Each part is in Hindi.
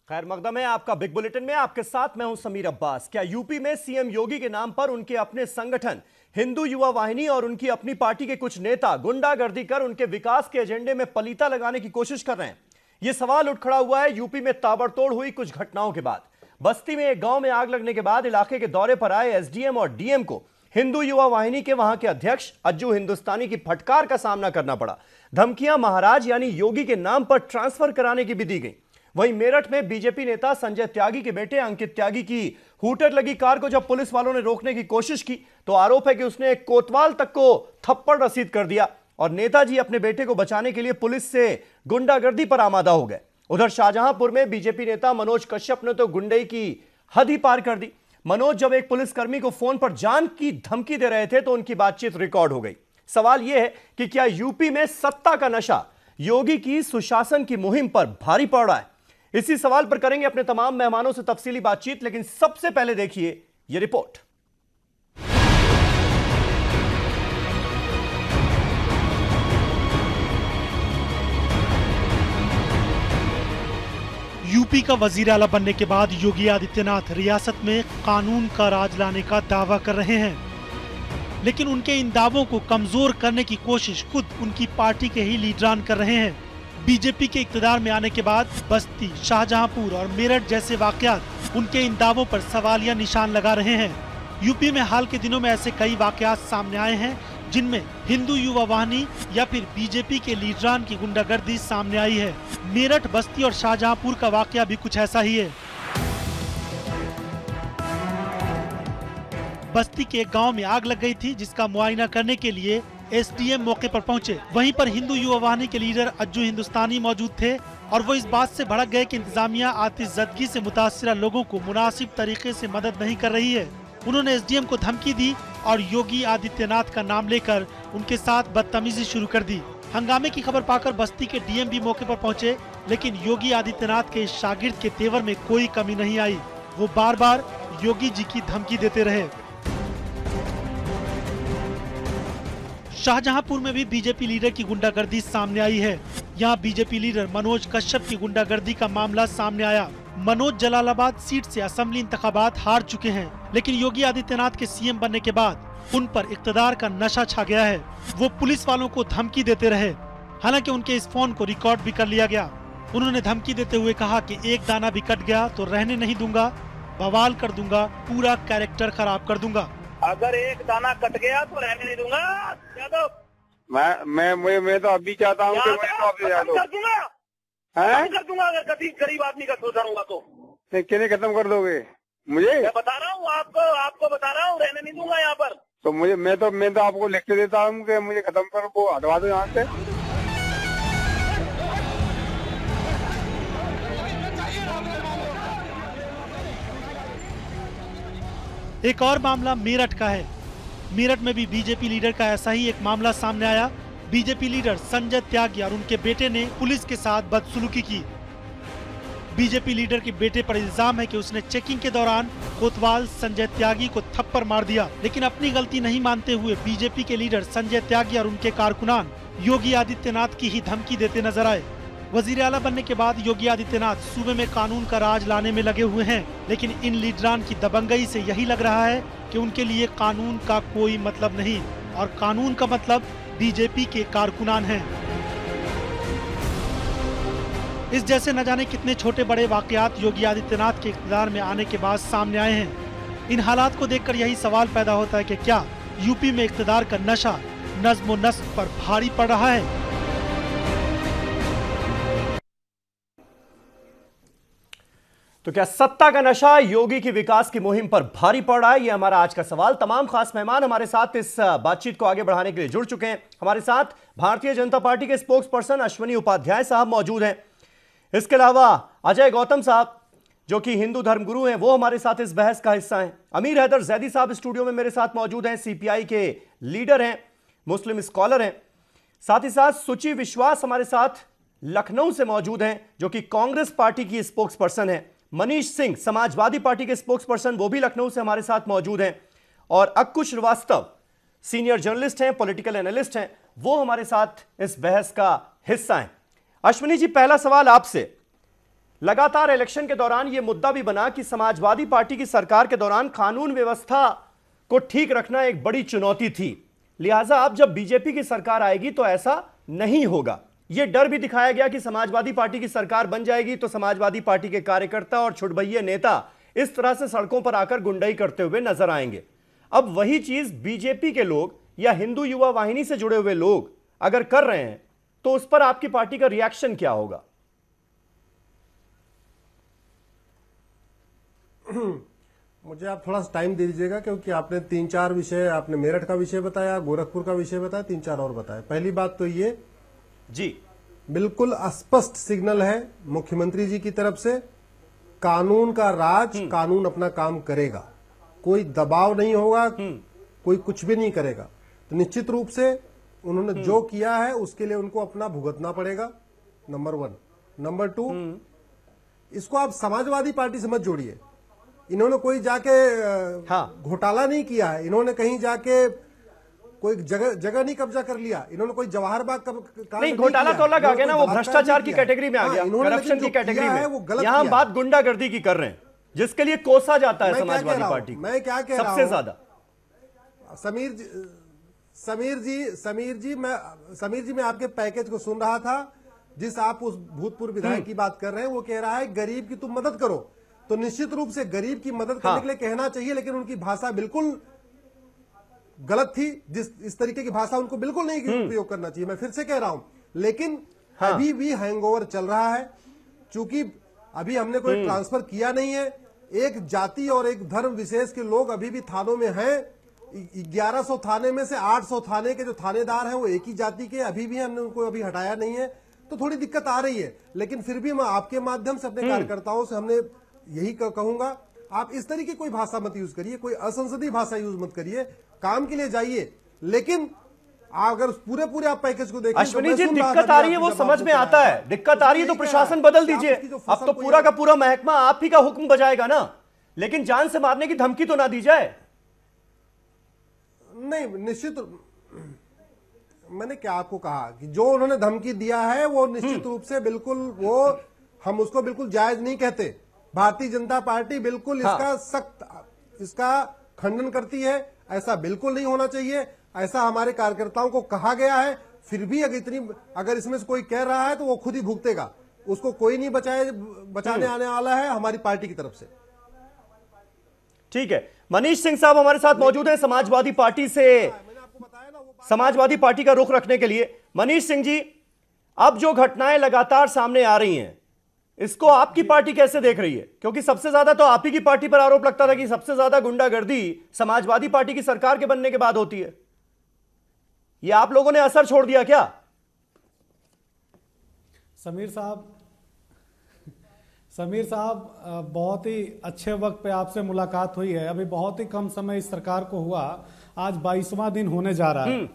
खैर मकदम है आपका बिग बुलेटिन में। आपके साथ मैं हूं समीर अब्बास। क्या यूपी में सीएम योगी के नाम पर उनके अपने संगठन हिंदू युवा वाहिनी और उनकी अपनी पार्टी के कुछ नेता गुंडागर्दी कर उनके विकास के एजेंडे में पलीता लगाने की कोशिश कर रहे हैं? यह सवाल उठ खड़ा हुआ है यूपी में ताबड़तोड़ हुई कुछ घटनाओं के बाद। बस्ती में एक गांव में आग लगने के बाद इलाके के दौरे पर आए एसडीएम और डीएम को हिंदू युवा वाहिनी के वहां के अध्यक्ष अज्जू हिंदुस्तानी की फटकार का सामना करना पड़ा। धमकियां महाराज यानी योगी के नाम पर ट्रांसफर कराने की भी दी गई। वहीं मेरठ में बीजेपी नेता संजय त्यागी के बेटे अंकित त्यागी की हूटर लगी कार को जब पुलिस वालों ने रोकने की कोशिश की तो आरोप है कि उसने एक कोतवाल तक को थप्पड़ रसीद कर दिया और नेताजी अपने बेटे को बचाने के लिए पुलिस से गुंडागर्दी पर आमादा हो गए। उधर शाहजहांपुर में बीजेपी नेता मनोज कश्यप ने तो गुंडई की हद ही पार कर दी। मनोज जब एक पुलिसकर्मी को फोन पर जान की धमकी दे रहे थे तो उनकी बातचीत रिकॉर्ड हो गई। सवाल यह है कि क्या यूपी में सत्ता का नशा योगी की सुशासन की मुहिम पर भारी पड़ रहा है? इसी सवाल पर करेंगे अपने तमाम मेहमानों से तफसीली बातचीत, लेकिन सबसे पहले देखिए यह रिपोर्ट। यूपी का वजीर आला बनने के बाद योगी आदित्यनाथ रियासत में कानून का राज लाने का दावा कर रहे हैं, लेकिन उनके इन दावों को कमजोर करने की कोशिश खुद उनकी पार्टी के ही लीडरान कर रहे हैं। बीजेपी के इक्तदार में आने के बाद बस्ती, शाहजहांपुर और मेरठ जैसे वाकयात उनके इन दावों पर सवालिया निशान लगा रहे हैं। यूपी में हाल के दिनों में ऐसे कई वाकयात सामने आए हैं जिनमें हिंदू युवा वाहिनी या फिर बीजेपी के लीडरान की गुंडागर्दी सामने आई है। मेरठ, बस्ती और शाहजहांपुर का वाकया भी कुछ ऐसा ही है। बस्ती के एक गांव में आग लग गई थी जिसका मुआयना करने के लिए एसडीएम मौके पर पहुंचे। वहीं पर हिंदू युवा वाहिनी के लीडर अज्जू हिंदुस्तानी मौजूद थे और वो इस बात से भड़क गए कि इंतजामिया आतिशज़दगी से मुतासिरा लोगों को मुनासिब तरीके से मदद नहीं कर रही है। उन्होंने एसडीएम को धमकी दी और योगी आदित्यनाथ का नाम लेकर उनके साथ बदतमीजी शुरू कर दी। हंगामे की खबर पाकर बस्ती के डीएम भी मौके पर पहुंचे, लेकिन योगी आदित्यनाथ के शागिर्द के तेवर में कोई कमी नहीं आई। वो बार बार योगी जी की धमकी देते रहे। शाहजहांपुर में भी बीजेपी लीडर की गुंडागर्दी सामने आई है। यहाँ बीजेपी लीडर मनोज कश्यप की गुंडागर्दी का मामला सामने आया। मनोज जलालाबाद सीट से असेंबली इंतखाबात हार चुके हैं, लेकिन योगी आदित्यनाथ के सीएम बनने के बाद उन पर इक्तदार का नशा छा गया है। वो पुलिस वालों को धमकी देते रहे। हालांकि उनके इस फोन को रिकॉर्ड भी कर लिया गया। उन्होंने धमकी देते हुए कहा कि एक दाना भी कट गया तो रहने नहीं दूंगा, बवाल कर दूंगा, पूरा कैरेक्टर खराब कर दूंगा। अगर एक दाना कट गया तो रहने नहीं दूंगा। यादव, मैं तो अभी चाहता हूँ कि मैं तो अभी कर दूंगा, कर दूंगा। अगर कभी गरीब आदमी का सोचा तो किन्हें खत्म कर दोगे? मुझे मैं बता रहा हूँ, आपको बता रहा हूँ, रहने नहीं दूंगा यहाँ पर। तो मैं तो आपको लिख के देता हूँ कि मुझे खत्म कर, वो हटवा दो यहाँ से। एक और मामला मेरठ का है। मेरठ में भी बीजेपी लीडर का ऐसा ही एक मामला सामने आया। बीजेपी लीडर संजय त्यागी और उनके बेटे ने पुलिस के साथ बदसलूकी की। बीजेपी लीडर के बेटे पर इल्जाम है कि उसने चेकिंग के दौरान कोतवाल संजय त्यागी को थप्पड़ मार दिया, लेकिन अपनी गलती नहीं मानते हुए बीजेपी के लीडर संजय त्यागी और उनके कारकुनान योगी आदित्यनाथ की ही धमकी देते नजर आए। वजीर आला बनने के बाद योगी आदित्यनाथ सूबे में कानून का राज लाने में लगे हुए हैं, लेकिन इन लीडरान की दबंगई से यही लग रहा है कि उनके लिए कानून का कोई मतलब नहीं और कानून का मतलब बीजेपी के कारकुनान हैं। इस जैसे न जाने कितने छोटे बड़े वाकयात योगी आदित्यनाथ के इक़्तिदार में आने के बाद सामने आए हैं। इन हालात को देखकर यही सवाल पैदा होता है कि क्या यूपी में इक़्तिदार का नशा नज़्म व नस्क पर भारी पड़ रहा है? तो क्या सत्ता का नशा योगी की विकास की मुहिम पर भारी पड़ रहा है? यह हमारा आज का सवाल। तमाम खास मेहमान हमारे साथ इस बातचीत को आगे बढ़ाने के लिए जुड़ चुके हैं। हमारे साथ भारतीय जनता पार्टी के स्पोक्स पर्सन अश्वनी उपाध्याय साहब मौजूद हैं। इसके अलावा अजय गौतम साहब जो कि हिंदू धर्मगुरु हैं, वो हमारे साथ इस बहस का हिस्सा हैं। अमीर हैदर जैदी साहब स्टूडियो में मेरे साथ मौजूद हैं, सीपीआई के लीडर हैं, मुस्लिम स्कॉलर हैं। साथ ही साथ सुचि विश्वास हमारे साथ लखनऊ से मौजूद हैं जो कि कांग्रेस पार्टी की स्पोक्स पर्सन है। मनीष सिंह समाजवादी पार्टी के स्पोक्स पर्सन, वो भी लखनऊ से हमारे साथ मौजूद हैं। और अक्कू श्रीवास्तव सीनियर जर्नलिस्ट हैं, पॉलिटिकल एनालिस्ट हैं, वो हमारे साथ इस बहस का हिस्सा हैं। अश्विनी जी, पहला सवाल आपसे लगातार इलेक्शन के दौरान यह मुद्दा भी बना कि समाजवादी पार्टी की सरकार के दौरान कानून व्यवस्था को ठीक रखना एक बड़ी चुनौती थी, लिहाजा अब जब बीजेपी की सरकार आएगी तो ऐसा नहीं होगा। यह डर भी दिखाया गया कि समाजवादी पार्टी की सरकार बन जाएगी तो समाजवादी पार्टी के कार्यकर्ता और छुटभइये नेता इस तरह से सड़कों पर आकर गुंडाई करते हुए नजर आएंगे। अब वही चीज बीजेपी के लोग या हिंदू युवा वाहिनी से जुड़े हुए लोग अगर कर रहे हैं तो उस पर आपकी पार्टी का रिएक्शन क्या होगा? मुझे आप थोड़ा सा टाइम दे दीजिएगा, क्योंकि आपने 3-4 विषय, आपने मेरठ का विषय बताया, गोरखपुर का विषय बताया, 3-4 और बताया। पहली बात तो ये जी बिल्कुल स्पष्ट सिग्नल है मुख्यमंत्री जी की तरफ से, कानून का राज, कानून अपना काम करेगा, कोई दबाव नहीं होगा, कोई कुछ भी नहीं करेगा। तो निश्चित रूप से उन्होंने जो किया है उसके लिए उनको अपना भुगतना पड़ेगा, नंबर 1। नंबर 2, इसको आप समाजवादी पार्टी से मत जोड़िए। इन्होंने कोई जाके घोटाला नहीं किया है, इन्होंने कहीं जाके कोई जगह नहीं कब्जा कर लिया, इन्होंने कोई जवाहर बाग का नहीं, घोटाला तो अलग आ गया ना, वो भ्रष्टाचार की कैटेगरी में आ गया, करप्शन की कैटेगरी में। यहां हम बात गुंडागर्दी की कर रहे हैं जिसके लिए कोसा जाता है समाजवादी पार्टी। मैं क्या कह रहा हूं सबसे ज्यादा समीर जी मैं आपके पैकेज को सुन रहा था, जिस आप उस भूतपूर्व विधायक की बात कर रहे हैं, वो कह रहा है गरीब की तुम मदद करो। तो निश्चित रूप से गरीब की मदद करने के लिए कहना चाहिए, लेकिन उनकी भाषा बिल्कुल गलत थी। इस तरीके की भाषा उनको बिल्कुल नहीं प्रयोग करना चाहिए। मैं फिर से कह रहा हूं, लेकिन अभी भी हैंगओवर चल रहा है, चूंकि अभी हमने कोई ट्रांसफर किया नहीं है। एक जाति और एक धर्म विशेष के लोग अभी भी थानों में हैं। 1100 थाने में से 800 थाने के जो थानेदार हैं वो एक ही जाति के, अभी भी हमने उनको अभी हटाया नहीं है, तो थोड़ी दिक्कत आ रही है। लेकिन फिर भी मैं आपके माध्यम से अपने कार्यकर्ताओं से हमने यही कहूंगा, आप इस तरीके कोई भाषा मत यूज करिए, कोई असंसदीय भाषा यूज मत करिए, काम के लिए जाइए। लेकिन अगर पूरे आप पैकेज को देखें, अश्विनी जी दिक्कत आ रही है वो समझ में आता है, दिक्कत आ रही है तो प्रशासन बदल दीजिए। अब तो पूरा का पूरा महकमा आप ही का हुक्म बजाएगा ना, लेकिन जान से मारने की धमकी तो ना दी जाए। नहीं, निश्चित मैंने क्या आपको कहा कि जो उन्होंने धमकी दिया है वो निश्चित रूप से बिल्कुल वो हम उसको बिल्कुल जायज नहीं कहते। भारतीय जनता पार्टी बिल्कुल इसका सख्त इसका खंडन करती है। ऐसा बिल्कुल नहीं होना चाहिए, ऐसा हमारे कार्यकर्ताओं को कहा गया है। फिर भी अगर इसमें से कोई कह रहा है तो वो खुद ही भुगतेगा, उसको कोई नहीं बचाने आने वाला है हमारी पार्टी की तरफ से। ठीक है, मनीष सिंह साहब हमारे साथ मौजूद है समाजवादी पार्टी से, समाजवादी पार्टी का रुख रखने के लिए। मनीष सिंह जी, अब जो घटनाएं लगातार सामने आ रही हैं, इसको आपकी पार्टी कैसे देख रही है? क्योंकि सबसे ज्यादा तो आप ही की पार्टी पर आरोप लगता था कि सबसे ज्यादा गुंडागर्दी समाजवादी पार्टी की सरकार के बनने के बाद होती है। ये आप लोगों ने असर छोड़ दिया क्या? समीर साहब बहुत ही अच्छे वक्त पे आपसे मुलाकात हुई है। अभी बहुत ही कम समय इस सरकार को हुआ, आज 22वां दिन होने जा रहा है।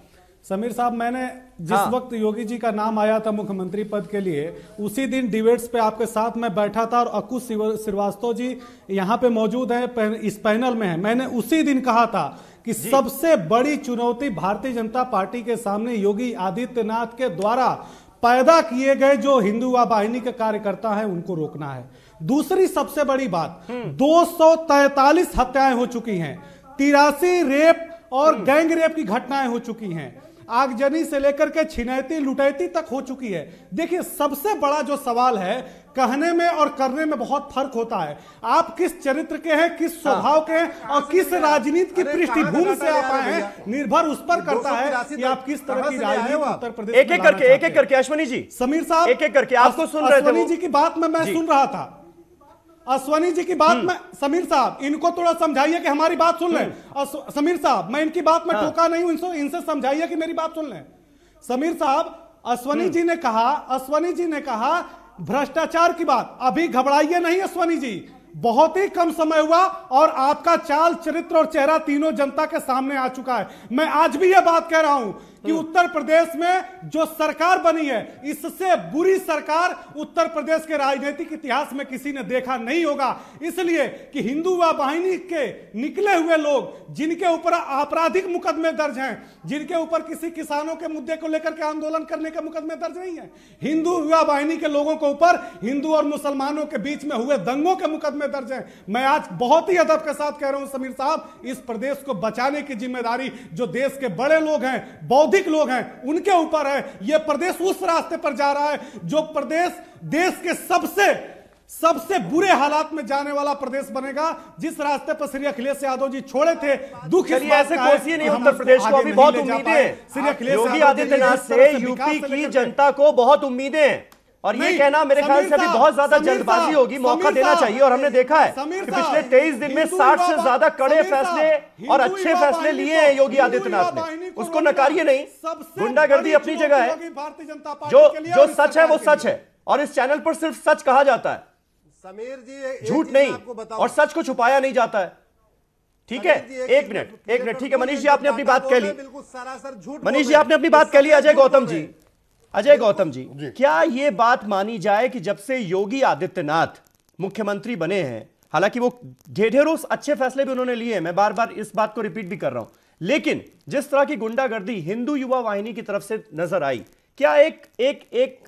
समीर साहब, मैंने जिस वक्त योगी जी का नाम आया था मुख्यमंत्री पद के लिए, उसी दिन डिबेट्स पे आपके साथ मैं बैठा था और अकुश श्रीवास्तव जी यहाँ पे मौजूद हैं, इस पैनल में है। मैंने उसी दिन कहा था कि सबसे बड़ी चुनौती भारतीय जनता पार्टी के सामने योगी आदित्यनाथ के द्वारा पैदा किए गए जो हिंदू वाहिनी के कार्यकर्ता हैं उनको रोकना है। दूसरी सबसे बड़ी बात, 243 हत्याएं हो चुकी हैं, 83 रेप और गैंग रेप की घटनाएं हो चुकी हैं, आगजनी से लेकर के छिनैती लुटैती तक हो चुकी है। देखिए, सबसे बड़ा जो सवाल है, कहने में और करने में बहुत फर्क होता है। आप किस चरित्र के हैं, किस स्वभाव के हैं और किस राजनीति की पृष्ठभूमि से आप आए हैं, निर्भर उस पर करता है कि आप किस तरह की राजनीति उत्तर प्रदेश एक एक करके अश्विनी जी, समीर साहब एक एक करके आपको सुन रहे थे। अश्विनी जी की बात में मैं सुन रहा था, अश्विनी जी की बात में। समीर साहब, इनको थोड़ा समझाइए कि हमारी बात सुन लें। समीर साहब, मैं इनकी बात में टोका नहीं हूं, इनसे समझाइए कि मेरी बात सुन लें। समीर साहब, अश्विनी जी ने कहा भ्रष्टाचार की बात। अभी घबराइए नहीं अश्विनी जी, बहुत ही कम समय हुआ और आपका चाल चरित्र और चेहरा तीनों जनता के सामने आ चुका है। मैं आज भी यह बात कह रहा हूं कि उत्तर प्रदेश में जो सरकार बनी है, इससे बुरी सरकार उत्तर प्रदेश के राजनीतिक इतिहास में किसी ने देखा नहीं होगा। इसलिए कि हिंदू वाहिनी के निकले हुए लोग, जिनके ऊपर आपराधिक मुकदमे दर्ज हैं, जिनके ऊपर किसी किसानों के मुद्दे को लेकर के आंदोलन करने के मुकदमे दर्ज नहीं है, हिंदू वाहिनी के लोगों के ऊपर हिंदू और मुसलमानों के बीच में हुए दंगों के मुकदमे दर्ज हैं। मैं आज बहुत ही अदब के साथ कह रहा हूं समीर साहब, इस प्रदेश को बचाने की जिम्मेदारी जो देश के बड़े लोग हैं, बौद्धिक लोग हैं, उनके ऊपर है। यह प्रदेश उस रास्ते पर जा रहा है जो प्रदेश देश के सबसे बुरे हालात में जाने वाला प्रदेश बनेगा, जिस रास्ते पर श्री अखिलेश यादव जी छोड़े थे। दुख इस बात ऐसे का है कोसिए नहीं कि हम उत्तर प्रदेश को, अभी बहुत उम्मीदें हैं श्री अखिलेश योगी यादव आदित्यनाथ जी इस तरह से। से यूपी विकास से की लेकर जनता को बहुत उम्मीदें हैं, और ये कहना मेरे ख्याल से अभी बहुत ज्यादा जल्दबाजी होगी, मौका देना चाहिए। और हमने देखा है कि पिछले 23 दिन में 60 से ज्यादा कड़े फैसले और अच्छे फैसले लिए हैं योगी आदित्यनाथ ने, उसको नकारिए नहीं। गुंडागर्दी अपनी जगह है, जो सच है वो सच है, और इस चैनल पर सिर्फ सच कहा जाता है, समीर जी, झूठ नहीं, और सच को छुपाया नहीं जाता है। ठीक है, एक मिनट, ठीक है मनीष जी, आपने अपनी बात कह ली। बिल्कुल सरासर झूठ। मनीष जी, आपने अपनी बात कह ली। अजय गौतम जी, क्या यह बात मानी जाए कि जब से योगी आदित्यनाथ मुख्यमंत्री बने हैं, हालांकि वो ढेरों अच्छे फैसले भी उन्होंने लिए हैं, मैं बार बार इस बात को रिपीट भी कर रहा हूं, लेकिन जिस तरह की गुंडागर्दी हिंदू युवा वाहिनी की तरफ से नजर आई, क्या एक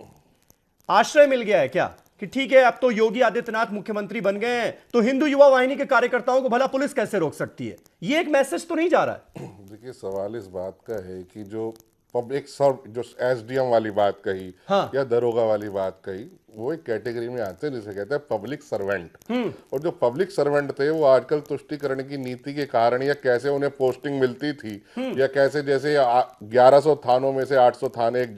आश्रय मिल गया है क्या कि ठीक है अब तो योगी आदित्यनाथ मुख्यमंत्री बन गए हैं तो हिंदू युवा वाहिनी के कार्यकर्ताओं को भला पुलिस कैसे रोक सकती है? ये एक मैसेज तो नहीं जा रहा है? देखिए, सवाल इस बात का है कि जो पब्लिक जो एसडीएम वाली बात कही, हाँ। या दरोगा वाली बात कही, वो एक कैटेगरी में आते हैं जिसे कहते हैं पब्लिक सर्वेंट। और जो पब्लिक सर्वेंट थे वो आजकल तुष्टिकरण की नीति के कारण, या कैसे उन्हें पोस्टिंग मिलती थी, या कैसे जैसे 1100 थानों में से 800 थाने एक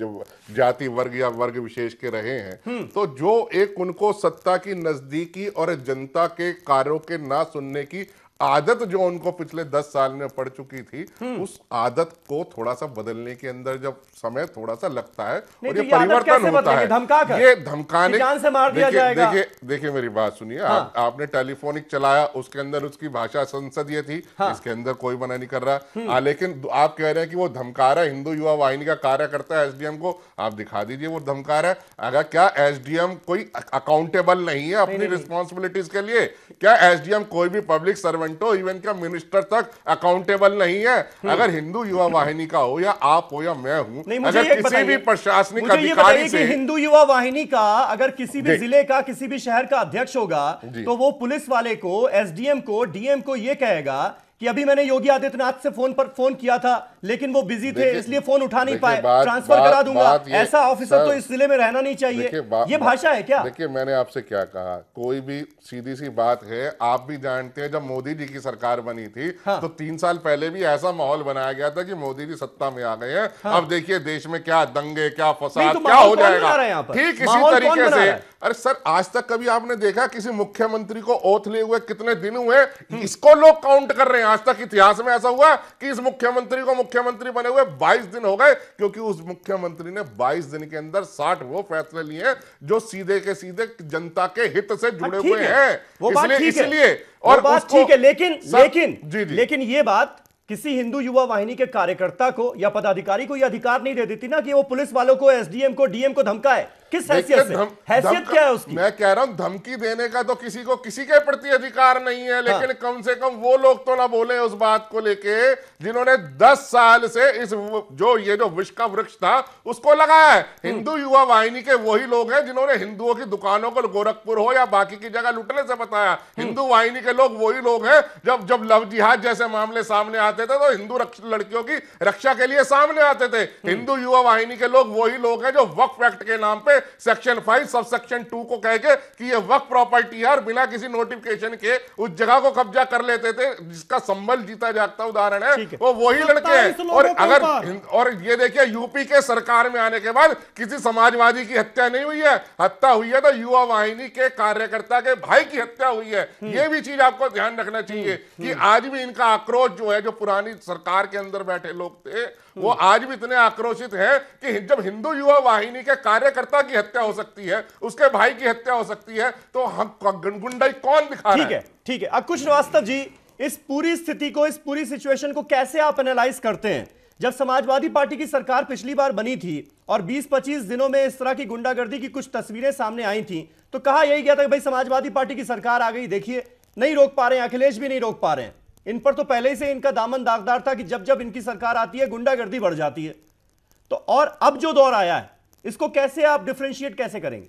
जाति वर्ग या वर्ग विशेष के रहे हैं, तो जो एक उनको सत्ता की नजदीकी और जनता के कार्यों के ना सुनने की आदत जो उनको पिछले 10 साल में पड़ चुकी थी, उस आदत को थोड़ा सा बदलने के अंदर जब समय थोड़ा सा लगता है और ये परिवर्तन होता है। ये धमकाने जान से मार दिया जाएगा। देखिए मेरी बात सुनिए। आपने टेलीफोनिक चलाया, उसके अंदर उसकी भाषा संसदीय थी, इसके अंदर कोई मना नहीं कर रहा। लेकिन आप कह रहे हैं कि वो धमका रहा है हिंदू युवा वाहिनी का कार्यकर्ता एसडीएम को, आप दिखा दीजिए वो धमका रहा है। अगर क्या एसडीएम कोई अकाउंटेबल नहीं है अपनी रिस्पॉन्सिबिलिटीज के लिए? क्या एसडीएम कोई भी पब्लिक सर्वेंट हो, इवन क्या मिनिस्टर तक अकाउंटेबल नहीं है? अगर हिंदू युवा वाहिनी का हो, या आप हो या मैं हूं, अगर किसी भी प्रशासनिक अधिकारी से हिंदू युवा वाहिनी का अगर किसी भी जिले का, किसी भी शहर का अध्यक्ष होगा, तो वो पुलिस वाले को, एसडीएम को, डीएम को ये कहेगा कि अभी मैंने योगी आदित्यनाथ से फोन किया था लेकिन वो बिजी थे इसलिए फोन उठा नहीं पाए, ट्रांसफर करा दूंगा। ऐसा ऑफिसर तो इस जिले में रहना नहीं चाहिए। ये भाषा है क्या? देखिए, मैंने आपसे क्या कहा, कोई भी सीधी सी बात है, आप भी जानते हैं जब मोदी जी की सरकार बनी थी, तो 3 साल पहले भी ऐसा माहौल बनाया गया था कि मोदी जी सत्ता में आ गए हैं। अब देखिए देश में क्या दंगे, क्या फसाद, क्या हो जाएगा। ठीक इसी तरीके से, अरे सर, आज तक कभी आपने देखा किसी मुख्यमंत्री को ओथ लिए हुए कितने दिन हुए? इसको लोग काउंट कर रहे हैं। आज तक इतिहास में ऐसा हुआ कि इस मुख्यमंत्री को मुख्यमंत्री बने हुए 22 दिन हो गए, क्योंकि उस मुख्यमंत्री ने 22 दिन के अंदर 60 वो फैसले लिए जो सीधे के सीधे जनता के हित से जुड़े हुए हैं। इसलिए और बात ठीक है, लेकिन लेकिन ये बात किसी हिंदू युवा वाहिनी के कार्यकर्ता को या पदाधिकारी को यह अधिकार नहीं दे देती ना कि वो पुलिस वालों को, एसडीएम को, डीएम को धमकाए। किस हैसियत से? हैसियत क्या है उसकी? मैं कह रहा हूं धमकी देने का तो किसी को किसी के प्रति अधिकार नहीं है, लेकिन कम से कम वो लोग तो ना बोले उस बात को लेके जिन्होंने 10 साल से इस जो विष का वृक्ष था उसको लगाया है। हिंदू युवा वाहिनी के वही लोग हैं जिन्होंने हिंदुओं की दुकानों को गोरखपुर हो या बाकी की जगह लुटने से बताया। हिंदू वाहिनी के लोग वही लोग हैं जब लव जिहाद जैसे मामले सामने आते थे तो हिंदू लड़कियों की रक्षा के लिए सामने आते थे। हिंदू युवा वाहिनी के लोग वही लोग हैं जो वक्फ एक्ट के नाम पे सेक्शन 5 सब सेक्शन 2 को कह के कि ये वक्फ प्रॉपर्टी है और बिना किसी नोटिफिकेशन के उस जगह को कब्जा कर लेते थे, जिसका संबल जीता जागता उदाहरण है वो वही लड़के हैं। और ये देखिए, यूपी के सरकार में आने के बाद किसी समाजवादी की हत्या नहीं हुई है, हत्या हुई है तो युवा वाहिनी के कार्यकर्ता के भाई की हत्या हुई है। ये भी चीज आपको ध्यान रखना चाहिए कि आज भी इनका आक्रोश जो है, जो पुरानी सरकार के अंदर बैठे लोग थे वो आज भी इतने आक्रोशित हैं कि जब हिंदू युवा वाहिनी के कार्यकर्ता की हत्या हो सकती है, उसके भाई की हत्या हो सकती है, तो हम गुंडाई कौन दिखा रहा है? ठीक है। अंकुश श्रीवास्तव जी, इस पूरी स्थिति को, इस पूरी सिचुएशन को कैसे आप एनालाइज करते हैं? जब समाजवादी पार्टी की सरकार पिछली बार बनी थी और 20-25 दिनों में इस तरह की गुंडागर्दी की कुछ तस्वीरें सामने आई थी, तो कहा यही गया था कि भाई समाजवादी पार्टी की सरकार आ गई, देखिए नहीं रोक पा रहे हैं, अखिलेश भी नहीं रोक पा रहे हैं। इन पर तो पहले ही से इनका दामन दागदार था कि जब जब इनकी सरकार आती है गुंडागर्दी बढ़ जाती है। तो और अब जो दौर आया है, इसको कैसे आप डिफरेंशिएट कैसे करेंगे?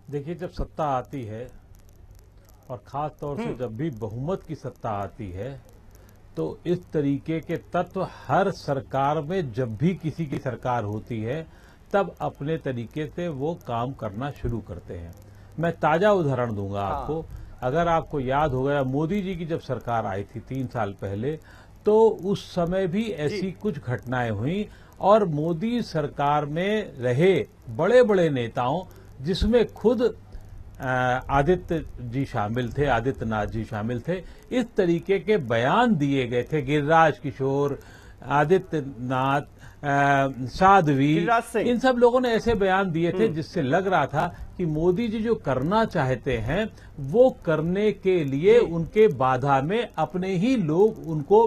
देखिए जब सत्ता आती है और खास तौर से जब भी बहुमत की सत्ता आती है, तो इस तरीके के तत्व हर सरकार में, जब भी किसी की सरकार होती है तब अपने तरीके से वो काम करना शुरू करते हैं। मैं ताजा उदाहरण दूंगा आपको। अगर आपको याद होगा, मोदी जी की जब सरकार आई थी 3 साल पहले, तो उस समय भी ऐसी कुछ घटनाएं हुई और मोदी सरकार में रहे बड़े बड़े नेताओं, जिसमें खुद आदित्यनाथ जी शामिल थे, इस तरीके के बयान दिए गए थे। गिरिराज किशोर, आदित्यनाथ, साध्वी, इन सब लोगों ने ऐसे बयान दिए थे जिससे लग रहा था कि मोदी जी जो करना चाहते हैं वो करने के लिए उनके बाधा में अपने ही लोग उनको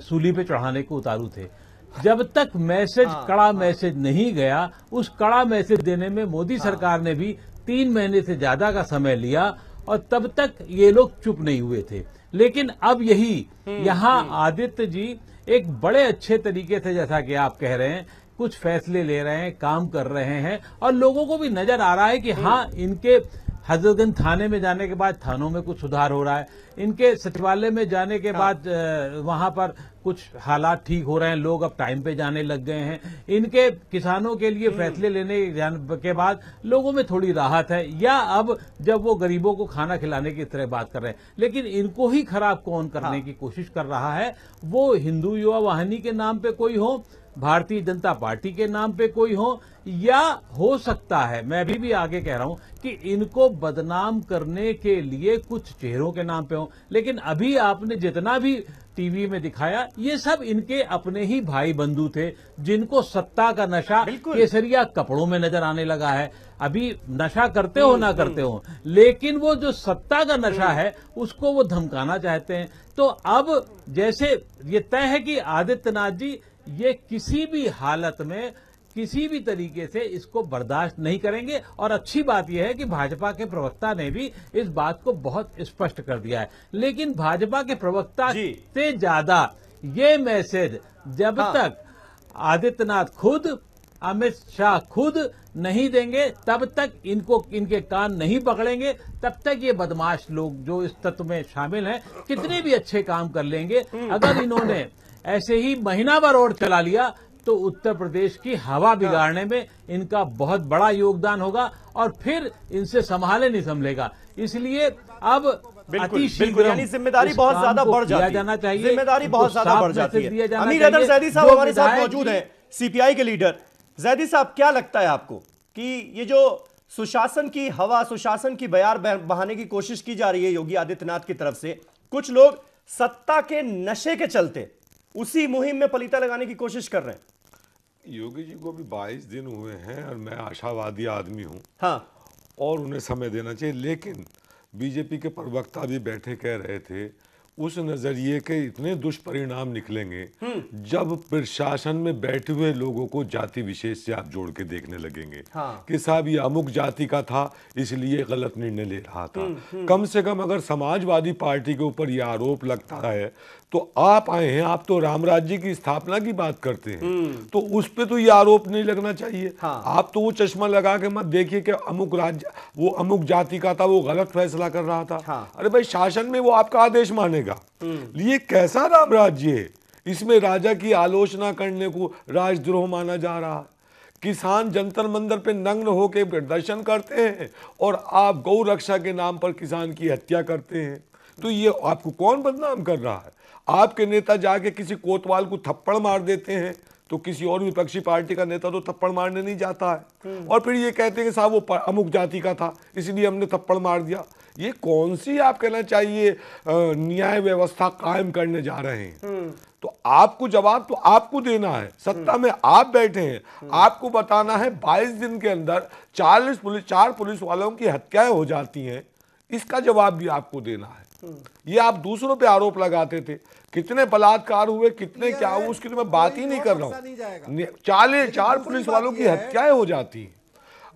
सूली पे चढ़ाने को उतारू थे। जब तक मैसेज कड़ा मैसेज नहीं गया, उस कड़ा मैसेज देने में मोदी सरकार ने भी 3 महीने से ज्यादा का समय लिया और तब तक ये लोग चुप नहीं हुए थे। लेकिन अब यही यहाँ आदित्य जी एक बड़े अच्छे तरीके से, जैसा कि आप कह रहे हैं, कुछ फैसले ले रहे हैं, काम कर रहे हैं और लोगों को भी नजर आ रहा है कि हाँ, इनके हजरतगंज थाने में जाने के बाद थानों में कुछ सुधार हो रहा है, इनके सचिवालय में जाने के बाद वहां पर कुछ हालात ठीक हो रहे हैं, लोग अब टाइम पे जाने लग गए हैं, इनके किसानों के लिए फैसले लेने के बाद लोगों में थोड़ी राहत है, या अब जब वो गरीबों को खाना खिलाने की तरह बात कर रहे हैं। लेकिन इनको ही खराब कौन करने की कोशिश कर रहा है? वो हिंदू युवा वाहिनी के नाम पे कोई हो, भारतीय जनता पार्टी के नाम पे कोई हो, या हो सकता है, मैं अभी भी आगे कह रहा हूं कि इनको बदनाम करने के लिए कुछ चेहरों के नाम पे हो। लेकिन अभी आपने जितना भी टीवी में दिखाया, ये सब इनके अपने ही भाई बंधु थे, जिनको सत्ता का नशा केसरिया कपड़ों में नजर आने लगा है। अभी नशा करते हो ना करते हो, लेकिन वो जो सत्ता का नशा है उसको वो धमकाना चाहते हैं। तो अब जैसे ये तय है कि आदित्यनाथ जी ये किसी भी हालत में, किसी भी तरीके से इसको बर्दाश्त नहीं करेंगे। और अच्छी बात यह है कि भाजपा के प्रवक्ता ने भी इस बात को बहुत स्पष्ट कर दिया है। लेकिन भाजपा के प्रवक्ता से ज्यादा ये मैसेज जब तक आदित्यनाथ खुद, अमित शाह खुद नहीं देंगे, तब तक इनके कान नहीं पकड़ेंगे, तब तक ये बदमाश लोग जो इस तत्व में शामिल हैं कितने भी अच्छे काम कर लेंगे। अगर इन्होंने ऐसे ही महीना भर और चला लिया तो उत्तर प्रदेश की हवा बिगाड़ने में इनका बहुत बड़ा योगदान होगा और फिर इनसे संभाले नहीं संभलेगा। इसलिए अब बिल्कुल, यानी जिम्मेदारी बहुत ज्यादा बढ़ जाती है, जिम्मेदारी बहुत ज्यादा बढ़ जाती है। अमीर हैदर जैदी साहब हमारे साथ मौजूद हैं, सीपीआई के लीडर। जैदी साहब, क्या लगता है आपको कि ये जो सुशासन की हवा, सुशासन की बयार बहाने की कोशिश की जा रही है योगी आदित्यनाथ की तरफ से, कुछ लोग सत्ता के नशे के चलते उसी मुहिम में पलीता लगाने की कोशिश कर रहे हैं? योगी जी को भी 22 दिन हुए हैं और मैं आशावादी आदमी हूं, हाँ, और उन्हें समय देना चाहिए। लेकिन बीजेपी के प्रवक्ता भी बैठे कह रहे थे उस नजरिए के इतने दुष्परिणाम निकलेंगे जब प्रशासन में बैठे हुए लोगों को जाति विशेष से आप जोड़ के देखने लगेंगे कि साहब ये अमुक जाति का था इसलिए गलत निर्णय ले रहा था। कम से कम अगर समाजवादी पार्टी के ऊपर यह आरोप लगता है तो आप आए हैं, आप तो राम राज्य की स्थापना की बात करते हैं, तो उस पे तो ये आरोप नहीं लगना चाहिए। आप तो वो चश्मा लगा के मत देखिए कि अमुक राज्य, वो अमुक जाति का था, वो गलत फैसला कर रहा था। अरे भाई, शासन में वो आपका आदेश मानेगा। ये कैसा राम राज्य है? इसमें राजा की आलोचना करने को राजद्रोह माना जा रहा है। किसान जंतर मंदिर पे नग्न होकर प्रदर्शन करते हैं और आप गौ रक्षा के नाम पर किसान की हत्या करते हैं। तो ये आपको कौन बदनाम कर रहा है? आपके नेता जाके किसी कोतवाल को थप्पड़ मार देते हैं तो किसी और विपक्षी पार्टी का नेता तो थप्पड़ मारने नहीं जाता है, और फिर ये कहते हैं कि साहब वो अमुक जाति का था इसलिए हमने थप्पड़ मार दिया। ये कौन सी, आप कहना चाहिए, न्याय व्यवस्था कायम करने जा रहे हैं? तो आपको जवाब तो आपको देना है। सत्ता में आप बैठे हैं, आपको बताना है 22 दिन के अंदर 4 पुलिस वालों की हत्याएं हो जाती हैं, इसका जवाब भी आपको देना है। ये आप दूसरों पे आरोप लगाते थे। कितने बलात्कार हुए, कितने क्या हुए, उसकी तो मैं बात ही नहीं कर रहा हूँ। 4 पुलिस वालों की हत्याएं हो जाती हैं।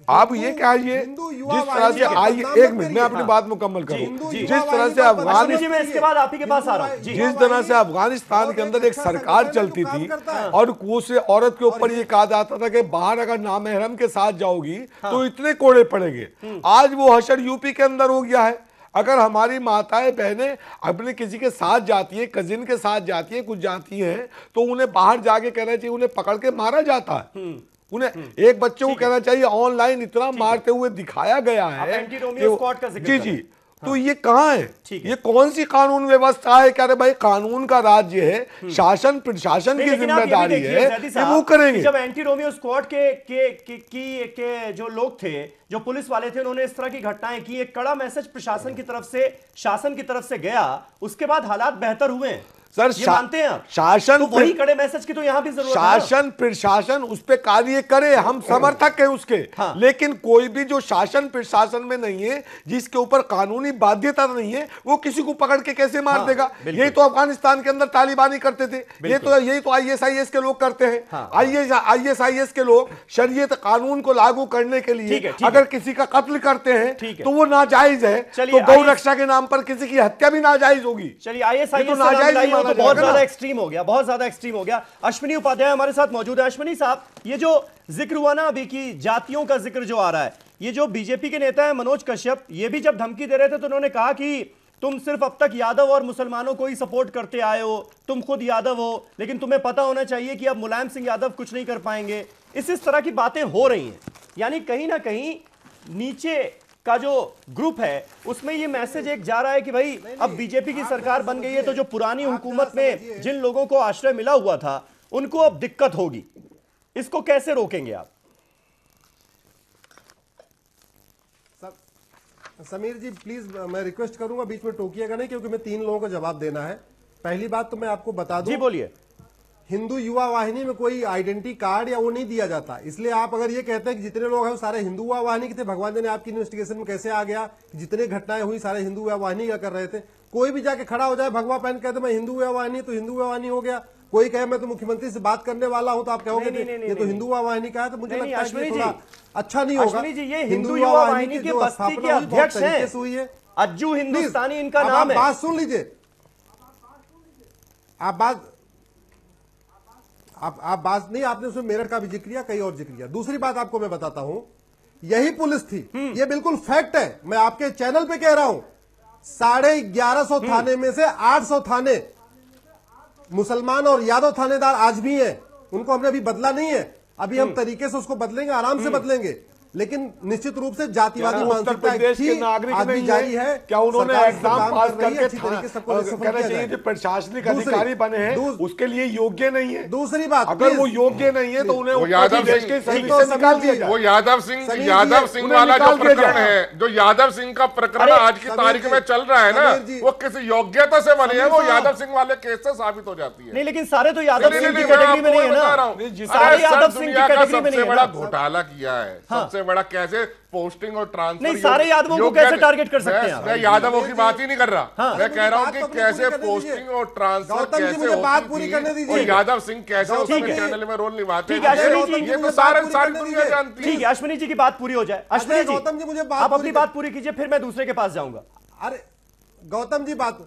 आप ये कहिए जिस तरह से आइए, एक मिनट मैं अपनी बात मुकम्मल करूं। जिस तरह से अफगानिस्तान, इसके बाद आप ही के पास आ रहा हूं, जिस तरह से अफगानिस्तान के अंदर एक सरकार चलती थी और उस औरत के ऊपर ये कहा जाता था कि बाहर अगर नामहरम के साथ जाओगी तो इतने कोड़े पड़ेंगे, आज वो हशर यूपी के अंदर हो गया है। अगर हमारी माताएं बहनें अपने किसी के साथ जाती है, कजिन के साथ जाती है, कुछ जाती हैं, तो उन्हें बाहर जाके कहना चाहिए, उन्हें पकड़ के मारा जाता है। उन्हें एक बच्चे को कहना चाहिए, ऑनलाइन इतना मारते हुए दिखाया गया है। एंटी रोमियो स्क्वाड का जिक्र जी, तो ये कहां है? ये कौन सी कानून व्यवस्था है? क्या रे भाई, कानून का राज्य है, शासन प्रशासन की जिम्मेदारी है कि वो करेंगे। जब एंटी रोमियो स्क्वाड के जो लोग थे, जो पुलिस वाले थे, उन्होंने इस तरह की घटनाएं की, एक कड़ा मैसेज प्रशासन की तरफ से, शासन की तरफ से गया, उसके बाद हालात बेहतर हुए हैं सर। ये मानते हैं आप? शासन तो वही कड़े मैसेज की तो यहां भी जरूरत है। शासन प्रशासन उस पे कार्य करे, हम समर्थक हैं उसके। लेकिन कोई भी जो शासन प्रशासन में नहीं है, जिसके ऊपर कानूनी बाध्यता नहीं है, वो किसी को पकड़ के कैसे मार देगा? यही तो अफगानिस्तान के अंदर तालिबानी करते थे, यही तो ISIS के लोग करते हैं। ISIS के लोग शरीयत कानून को लागू करने के लिए अगर किसी का कत्ल करते हैं तो वो नाजायज है। तो गौ रक्षा के नाम पर किसी की हत्या भी नाजायज होगी। चलिए, ISIS नाजायज तो बहुत ज्यादा एक्सट्रीम हो गया, बहुत ज्यादा एक्सट्रीम हो गया। अश्विनी उपाध्याय हमारे साथ मौजूद है। अश्विनी साहब, ये जो जिक्र हुआ ना अभी की जातियों का जिक्र जो आ रहा है, ये जो बीजेपी के नेता है मनोज कश्यप, ये भी जब धमकी दे रहे थे तो उन्होंने कहा कि तुम सिर्फ अब तक यादव और मुसलमानों को ही सपोर्ट करते आए हो, तुम खुद यादव हो, लेकिन तुम्हें पता होना चाहिए कि अब मुलायम सिंह यादव कुछ नहीं कर पाएंगे। इस तरह की बातें हो रही हैं, यानी कहीं ना कहीं नीचे का जो ग्रुप है उसमें ये मैसेज एक जा रहा है कि भाई अब बीजेपी की सरकार बन गई है तो जो पुरानी हुकूमत में जिन लोगों को आश्रय मिला हुआ था उनको अब दिक्कत होगी। इसको कैसे रोकेंगे आप? समीर जी प्लीज, मैं रिक्वेस्ट करूंगा बीच में टोकिएगा नहीं, क्योंकि मैं 3 लोगों को जवाब देना है। पहली बात तो मैं आपको बता दूं, जी बोलिए, हिंदू युवा वाहिनी में कोई आइडेंटिटी कार्ड या वो नहीं दिया जाता। इसलिए आप अगर ये कहते हैं कि जितने लोग हैं वो सारे हिंदू युवा वाहिनी के थे, भगवान जाने आपकी इन्वेस्टिगेशन में कैसे आ गया कि जितने घटनाएं हुई सारे हिंदू युवा वाहिनी का कर रहे थे। कोई भी जाके खड़ा हो जाए भगवा पहन कहते मैं हिंदू युवा वाहिनी, तो हिंदू युवा वाहिनी हो गया। कोई कहे मैं तो मुख्यमंत्री से बात करने वाला हूं, तो आप कहोगे ये तो हिंदू युवा वाहिनी का है। तो मुझे लगता है थोड़ा अच्छा नहीं होगा। ये हिंदू युवा वाहिनी के बस्ती के अध्यक्ष हैं, अज्जू हिंदुस्तानी इनका नाम है। बात सुन लीजिए, आप बात नहीं, आपने उसमें मेरठ का भी जिक्र किया, कई और जिक्र किया। दूसरी बात आपको मैं बताता हूं, यही पुलिस थी, ये बिल्कुल फैक्ट है, मैं आपके चैनल पे कह रहा हूं, 1150 थाने में से 800 थाने मुसलमान और यादव थानेदार आज भी हैं। उनको हमने अभी बदला नहीं है, अभी हम तरीके से उसको बदलेंगे, आराम से बदलेंगे, लेकिन निश्चित रूप से जातिवादी मानसिकता आज भी जारी है। क्या उन्होंने एग्जाम पास करके कहना चाहिए जो प्रशासनिक अधिकारी बने हैं उसके लिए योग्य नहीं है? दूसरी बात, अगर वो योग्य नहीं है तो उन्हें यादव सिंह, वो यादव सिंह वाला जो प्रकरण है, जो यादव सिंह का प्रकरण आज की तारीख में चल रहा है ना, वो किसी योग्यता से बने हैं, वो यादव सिंह वाले केस से साबित हो जाती है। नहीं, लेकिन सारे तो यादव सिंह की कैटेगरी में नहीं है ना, सारे यादव सिंह की कैटेगरी में नहीं है। सबसे बड़ा घोटाला किया है, सबसे बड़ा कैसे पोस्टिंग और ट्रांसफर। नहीं, सारे यादवों को कैसे टारगेट कर सकते हैं? मैं यादवों की बात ही नहीं कर रहा, मैं कह रहा हूं कि कैसे पोस्टिंग और ट्रांसफर कैसे बात पूरी करने दीजिए, और यादव सिंह कैसे उसमें चैनल में रोल निभाते हैं। ये तो सारी दुनिया जानती है। ठीक है, अश्विनी जी की बात पूरी हो जाए। अश्विनी जी, गौतम जी मुझे आप अपनी बात पूरी कीजिए, फिर मैं दूसरे के पास जाऊंगा। अरे गौतम जी, बात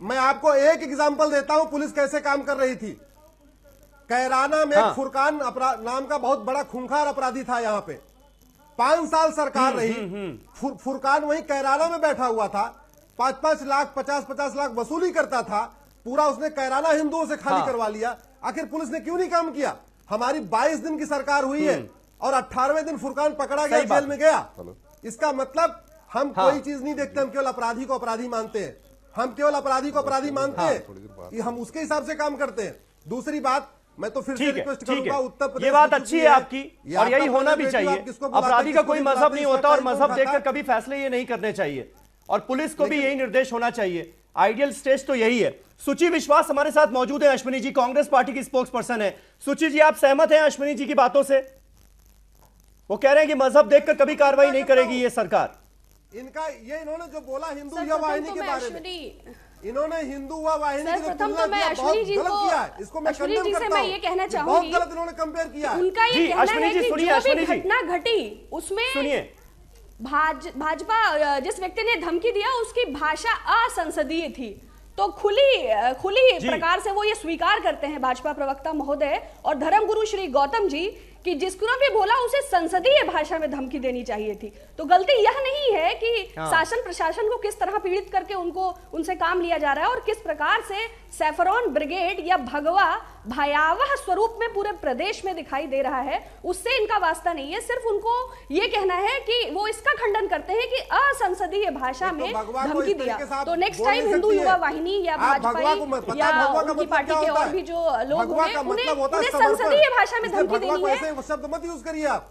मैं आपको एक एग्जांपल देता हूं, पुलिस कैसे काम कर रही थी। कैराना में एक फुरकान नाम का बहुत बड़ा खूंखार अपराधी था, यहां पे 5 साल सरकार रही। फुरकान वहीं कैराना में बैठा हुआ था, 5-5 लाख 50-50 लाख वसूली करता था, पूरा उसने कैराना हिंदुओं से खाली करवा लिया। आखिर पुलिस ने क्यों नहीं काम किया? हमारी 22 दिन की सरकार हुई है और 18वें दिन फुरकान पकड़ा गया, जेल में गया। इसका मतलब हम कोई चीज नहीं देखते, हम केवल अपराधी को अपराधी मानते हैं, हम केवल अपराधी को अपराधी मानते हैं, हम उसके हिसाब से काम करते हैं। दूसरी बात, मैं तो फिर से रिक्वेस्ट करूंगा, उत्तर प्रदेश ये बात अच्छी है आपकी, और यही होना भी चाहिए। अपराधी का कोई मजहब नहीं होता और मजहब देखकर कभी फैसले ये नहीं करने चाहिए, और पुलिस को भी यही निर्देश होना चाहिए। आइडियल स्टेज तो यही है। सुचि विश्वास हमारे साथ मौजूद है, अश्विनी जी कांग्रेस पार्टी की स्पोक्स पर्सन है। सुचि जी, आप सहमत हैं अश्विनी जी की बातों से? वो कह रहे हैं कि मजहब देखकर कभी कार्रवाई नहीं करेगी ये सरकार। इनका ये इन्होंने जो बोला हिंदू युवा वाहिनी के बारे में, इन्होंने हिंदू युवा वाहिनी की तुलना किया, बहुत गलत किया है। इसको मैं कंडेम करता हूं। मैं ये कहना चाहूंगी, बहुत गलत इन्होंने कंपेयर किया है। उनका ये कहना है कि जो भी घटना घटी उसमें सुनिए, भाजपा जिस व्यक्ति ने धमकी दिया उसकी भाषा असंसदीय थी, तो खुली प्रकार से वो ये स्वीकार करते हैं भाजपा प्रवक्ता महोदय और धर्मगुरु श्री गौतम जी कि जिसको भी बोला उसे संसदीय भाषा में धमकी देनी चाहिए थी। तो गलती यह नहीं है कि शासन प्रशासन को किस तरह पीड़ित करके उनसे काम लिया जा रहा है और किस प्रकार से सैफरॉन ब्रिगेड या भगवा भयावह स्वरूप में पूरे प्रदेश में दिखाई दे रहा है, उससे इनका वास्ता नहीं है। सिर्फ उनको ये कहना है कि वो इसका खंडन करते हैं कि असंसदीय भाषा में धमकी दिया। तो नेक्स्ट टाइम हिंदू युवा वाहिनी या भाजपा या उनकी पार्टी के और भी जो लोग होंगे उन्हें संसदीय भाषा में धमकी देनी है। शब्द मत यूज करिए आप।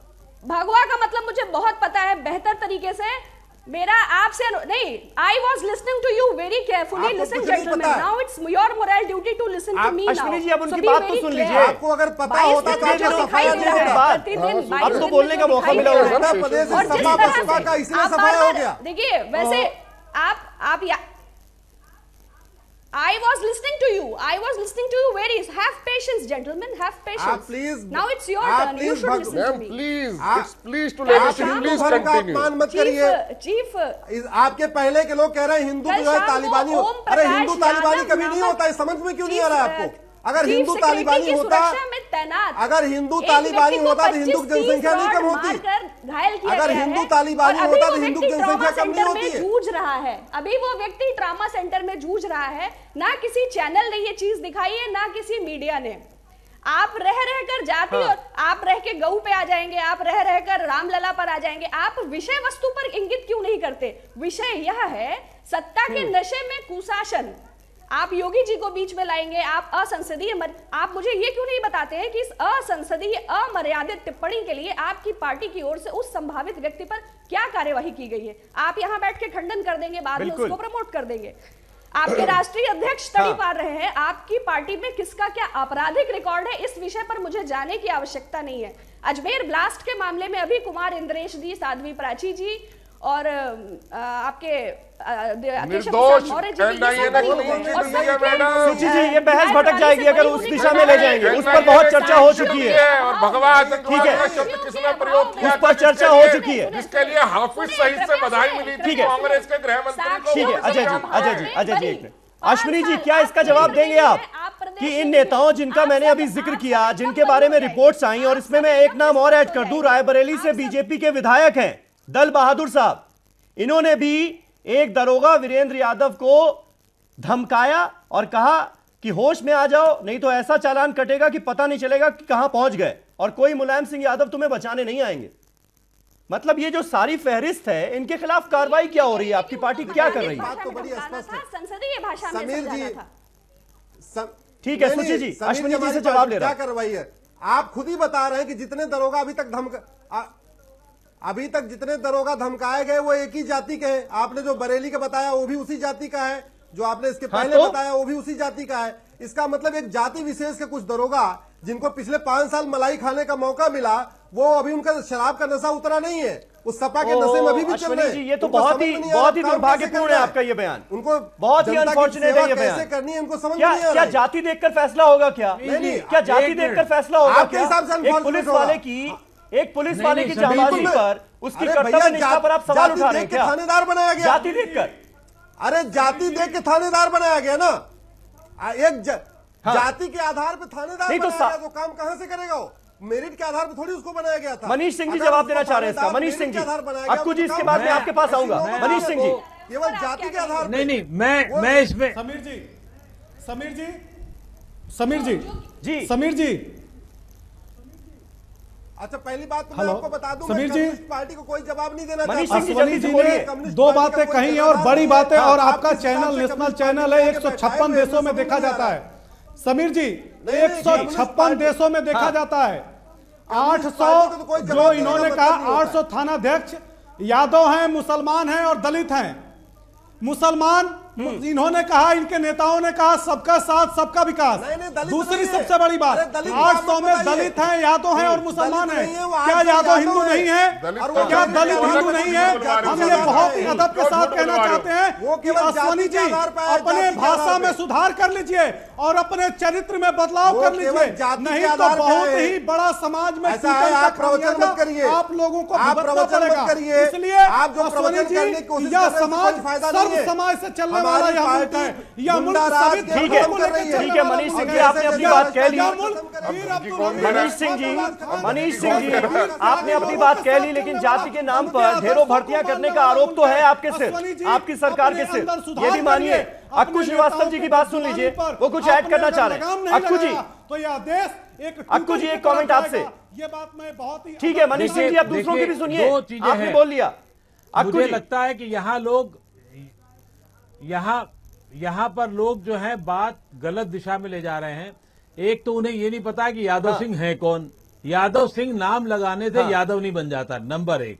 भगवा का मतलब मुझे बहुत पता है बेहतर तरीके से। मेरा आपसे नहीं, I was listening to you very carefully. Listen gentleman, now it's your moral duty to listen to me now. Ashwini ji, अब उनकी बात तो सुन लीजिए। आपको अगर पता होता तो अब तो बोलने का मौका मिला होगा। प्रदेश सपा बसपा का इसलिए सफाया हो गया। देखिए वैसे आप I was listening to you. I was listening to you very. Have patience, gentlemen. Have patience. Please. Now it's your turn. You should listen to me. Please, it's please to let us please continue. अपमान मत करिए। चीफ, आपके पहले के लोग कह रहे हैं हिंदू जो है तालिबानी हो। अरे हिंदू तालिबानी कभी नहीं होता है, समझ में क्यों नहीं आ रहा है आपको? अगर हिंदू तालिबानी होता, अगर हिंदू तालिबानी होता तो हिंदू की जनसंख्या नहीं कम होती। अगर हिंदू तालिबानी होता तो हिंदू की जनसंख्या कम नहीं होती है। जूझ रहा है अभी वो व्यक्ति ट्रामा सेंटर में जूझ रहा है। ना किसी चैनल ने ये चीज दिखाई है, ना किसी मीडिया ने। आप रह रहकर जाति और आप रह के गऊ पे आ जाएंगे, आप रह रहकर रामलला पर आ जाएंगे। आप विषय वस्तु पर इंगित क्यों नहीं करते? विषय यह है सत्ता के नशे में कुशासन। आप योगी जी को बीच में लाएंगे, आप असंसदीय आप मुझे ये क्यों नहीं बताते हैं कि इस असंसदीय अमर्यादित टिप्पणी के लिए आपकी पार्टी की ओर से उस संभावित व्यक्ति पर क्या कार्यवाही की गई है? आप यहां बैठ के खंडन कर देंगे, बाद में उसको प्रमोट कर देंगे। आपके राष्ट्रीय अध्यक्ष तड़ी पार रहे हैं, आपकी पार्टी में किसका क्या आपराधिक रिकॉर्ड है इस विषय पर मुझे जाने की आवश्यकता नहीं है। अजमेर ब्लास्ट के मामले में अभी कुमार इंद्रेश जी, साध्वी प्राची जी और आपके सुची जी, ये बहस भटक जाएगी अगर उस दिशा में ले जाएंगे। उस पर बहुत चर्चा हो चुकी है और भगवान ठीक है, किसने प्रयोग किया, उस पर चर्चा हो चुकी है, जिसके लिए हाफिज सईद से बधाई मिली थी कांग्रेस के गृह मंत्री को। ठीक है अजय जी एक मिनट। अश्विनी जी, क्या इसका जवाब देंगे आप कि इन नेताओं जिनका मैंने अभी जिक्र किया, जिनके बारे में रिपोर्ट्स आई, और इसमें मैं एक नाम और ऐड कर दूं, रायबरेली से बीजेपी के विधायक हैं दल बहादुर साहब, इन्होंने भी एक दरोगा वीरेंद्र यादव को धमकाया और कहा कि होश में आ जाओ, नहीं तो ऐसा चालान कटेगा कि पता नहीं चलेगा कि कहां पहुंच गए, और कोई मुलायम सिंह यादव तुम्हें बचाने नहीं आएंगे। मतलब ये जो सारी फहरिस्त है, इनके खिलाफ कार्रवाई क्या हो रही है? आपकी पार्टी क्या कर रही है? बात तो बड़ी स्पष्ट है। संसदीय भाषा में समीर जी, ठीक है सुची जी, अश्विनी जी से जवाब ले रहा है। क्या कार्रवाई है? आप खुद ही बता रहे हैं कि जितने दरोगा अभी तक जितने दरोगा धमकाए गए वो एक ही जाति के हैं। आपने जो बरेली का बताया वो भी उसी जाति का है, जो आपने इसके पहले बताया वो भी उसी जाति का है। इसका मतलब एक जाति विशेष के कुछ दरोगा जिनको पिछले 5 साल मलाई खाने का मौका मिला, वो अभी उनका शराब का नशा उतरा नहीं है, उस सपा के नशे में अभी भी चल रहे हैं। ये तो बहुत ही दुर्भाग्यपूर्ण है आपका ये बयान, उनको बहुत ही अनफॉर्चुनेट है ये बयान। कैसे करनी है उनको समझ नहीं आ रहा है। क्या जाति देखकर फैसला होगा? क्या क्या जाति देखकर फैसला होगा? क्या एक पुलिस वाले की जाबाजी पर, उसकी कर्तव्य निष्ठा पर आप सवाल उठा रहे हैं क्या? थानेदार बनाया गया जाति देखकर? अरे जाति देख के थानेदार बनाया गया ना, एक जाति के आधार पर थानेदार बनाया गया, तो काम कहां से करेगा वो? मेरिट के आधार पर थोड़ी उसको बनाया गया था। मनीष सिंह जी जवाब देना चाह रहे हैं इसका। मनीष सिंह जी, अक्कू जी, इसके बाद मैं आपके पास आऊंगा। मनीष सिंह जी, केवल जाति के आधार पर नहीं, मैं इसमें समीर जी अच्छा, पहली बात तो मैं आपको बता दूं, समीर जी, पार्टी को कोई जवाब नहीं देना अश्विनी जी ने 2 बातें कही और बड़ी बात है, और आपका चैनल नेशनल चैनल है, 156 देशों में देखा जाता है। समीर जी, 156 देशों में देखा जाता है। 800 जो इन्होंने कहा, 800 थानाध्यक्ष यादव हैं, मुसलमान हैं और दलित हैं। मुसलमान इन्होंने कहा, इनके नेताओं ने कहा सबका साथ सबका विकास। दूसरी सबसे बड़ी बात, 800 में दलित हैं, यादव हैं और मुसलमान हैं। क्या यादव हिंदू नहीं है? क्या दलित हिंदू नहीं है? हम ये बहुत ही अदब के साथ कहना चाहते हैं कि अश्वनी जी अपने भाषा में सुधार कर लीजिए और अपने चरित्र में बदलाव कर लीजिए, नहीं तो बहुत ही बड़ा समाज में प्रवचन मत करिए, आप लोगों को करिए। इसलिए आप जो प्रवचन करने की कोशिश यह समाज सर्व समाज से चलने वाला यह मुल्क है, यह मुल्क सभी धर्मों को लेकर चलने ठीक है। वाला मनीष सिंह मुल्क जी, है। आपने अपनी बात कह ली। मनीष सिंह जी, आपने अपनी बात कह ली, लेकिन जाति के नाम पर ढेरों भर्तियां करने का आरोप तो है आपके सिर, आपकी सरकार के सिर। ये भी मानिए। अक्कू श्रीवास्तव जी की बात सुन लीजिए, वो कुछ ऐड करना चाह रहे हैं। अक्कू जी, तो यह देश एक अक्कू जी, एक कमेंट आपसे। ये बात मैं बहुत ही ठीक है मनीष सिंह जी, आप दूसरों की भी सुनिए। आपने बोल लिया। मुझे लगता है कि यहाँ लोग यहाँ पर लोग जो है बात गलत दिशा में ले जा रहे हैं। एक तो उन्हें ये नहीं पता कि यादव सिंह है कौन। यादव सिंह नाम लगाने से यादव नहीं बन जाता, नंबर 1।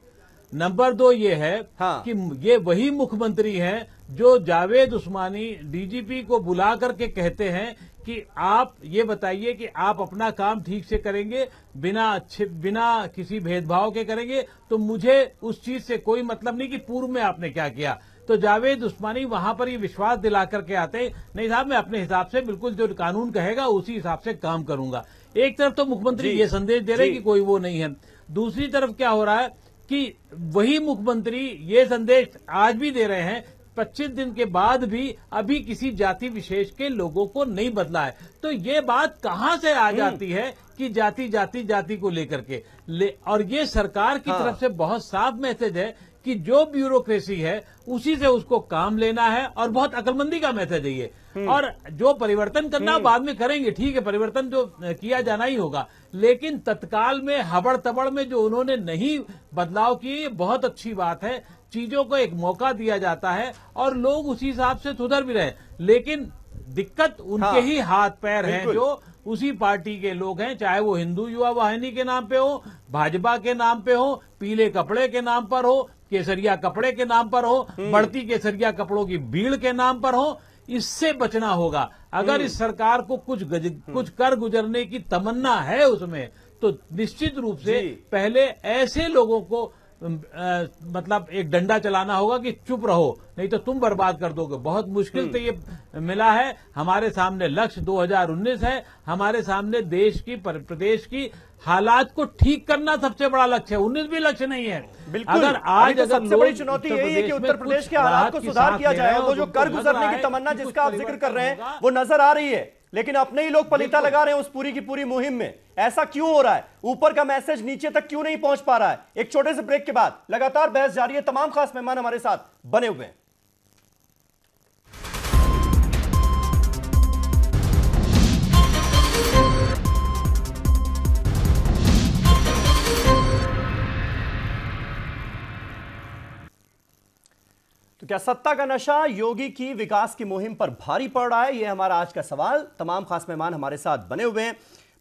नंबर 2 ये है कि ये वही मुख्यमंत्री हैं जो जावेद उस्मानी डीजीपी को बुला करके कहते हैं कि आप ये बताइए कि आप अपना काम ठीक से करेंगे, बिना किसी भेदभाव के करेंगे, तो मुझे उस चीज से कोई मतलब नहीं कि पूर्व में आपने क्या किया। तो जावेद उस्मानी वहां पर ये विश्वास दिला करके आते, नहीं साहब मैं अपने हिसाब से बिल्कुल जो कानून कहेगा उसी हिसाब से काम करूंगा। एक तरफ तो मुख्यमंत्री ये संदेश दे रहे हैं कि कोई वो नहीं है, दूसरी तरफ क्या हो रहा है कि वही मुख्यमंत्री ये संदेश आज भी दे रहे हैं, 25 दिन के बाद भी अभी किसी जाति विशेष के लोगों को नहीं बदला है। तो ये बात कहां से आ जाती है कि जाति को लेकर के और ये सरकार की तरफ से बहुत साफ मैसेज है कि जो ब्यूरोक्रेसी है उसी से उसको काम लेना है, और बहुत अकलमंदी का मैसेज है ये। और जो परिवर्तन करना बाद में करेंगे, ठीक है, परिवर्तन जो किया जाना ही होगा, लेकिन तत्काल में हबड़ तबड़ में जो उन्होंने नहीं बदलाव किए, ये बहुत अच्छी बात है। चीजों को एक मौका दिया जाता है और लोग उसी हिसाब से सुधर भी रहे, लेकिन दिक्कत उनके ही हाथ पैर हैं जो उसी पार्टी के लोग हैं, चाहे वो हिंदू युवा वाहिनी के नाम पे हो, भाजपा के नाम पे हो, पीले कपड़े के नाम पर हो, केसरिया कपड़े के नाम पर हो, बढ़ती केसरिया कपड़ों की भीड़ के नाम पर हो। इससे बचना होगा। अगर इस सरकार को कुछ कर गुजरने की तमन्ना है उसमें, तो निश्चित रूप से पहले ऐसे लोगों को मतलब एक डंडा चलाना होगा कि चुप रहो, नहीं तो तुम बर्बाद कर दोगे। बहुत मुश्किल से ये मिला है। हमारे सामने लक्ष्य 2019 है, हमारे सामने देश की प्रदेश की हालात को ठीक करना सबसे बड़ा लक्ष्य है। 19 भी लक्ष्य नहीं है। अगर आज सबसे बड़ी चुनौती यही है कि उत्तर प्रदेश के हालात को सुधार किया जाए। वो जो कर गुजरने की तमन्ना जिसका आप जिक्र कर रहे हैं वो नजर आ रही है, लेकिन अपने ही लोग पलीता लगा रहे हैं उस पूरी की पूरी मुहिम में। ऐसा क्यों हो रहा है? ऊपर का मैसेज नीचे तक क्यों नहीं पहुंच पा रहा है? एक छोटे से ब्रेक के बाद लगातार बहस जारी है। तमाम खास मेहमान हमारे साथ बने हुए हैं। तो क्या सत्ता का नशा योगी की विकास की मुहिम पर भारी पड़ रहा है? यह हमारा आज का सवाल। तमाम खास मेहमान हमारे साथ बने हुए हैं।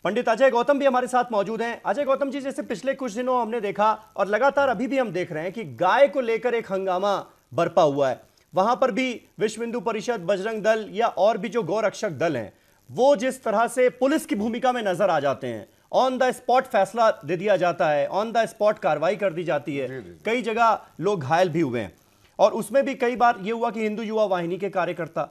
पंडित अजय गौतम भी हमारे साथ मौजूद हैं। अजय गौतम जी, जैसे पिछले कुछ दिनों हमने देखा और लगातार अभी भी हम देख रहे हैं कि गाय को लेकर एक हंगामा बरपा हुआ है। वहां पर भी विश्व हिंदू परिषद, बजरंग दल या और भी जो गौरक्षक दल हैं, वो जिस तरह से पुलिस की भूमिका में नजर आ जाते हैं, ऑन द स्पॉट फैसला दे दिया जाता है, ऑन द स्पॉट कार्रवाई कर दी जाती है। कई जगह लोग घायल भी हुए हैं और उसमें भी कई बार यह हुआ कि हिंदू युवा वाहिनी के कार्यकर्ता,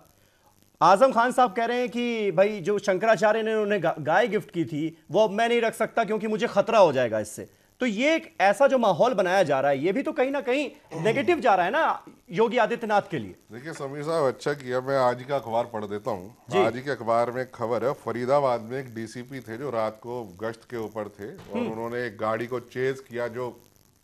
आजम खान साहब कह रहे हैं कि भाई जो शंकराचार्य ने उन्हें गाय गिफ्ट की थी वो अब मैं नहीं रख सकता क्योंकि मुझे खतरा हो जाएगा इससे। तो ये एक ऐसा जो माहौल बनाया जा रहा है, ये भी तो कहीं ना कहीं नेगेटिव जा रहा है ना योगी आदित्यनाथ के लिए। देखिए समीर साहब, अच्छा किया, मैं आज ही का अखबार पढ़ देता हूँ। आज ही के अखबार में खबर है, फरीदाबाद में एक डीसीपी थे जो रात को गश्त के ऊपर थे और उन्होंने एक गाड़ी को चेज किया जो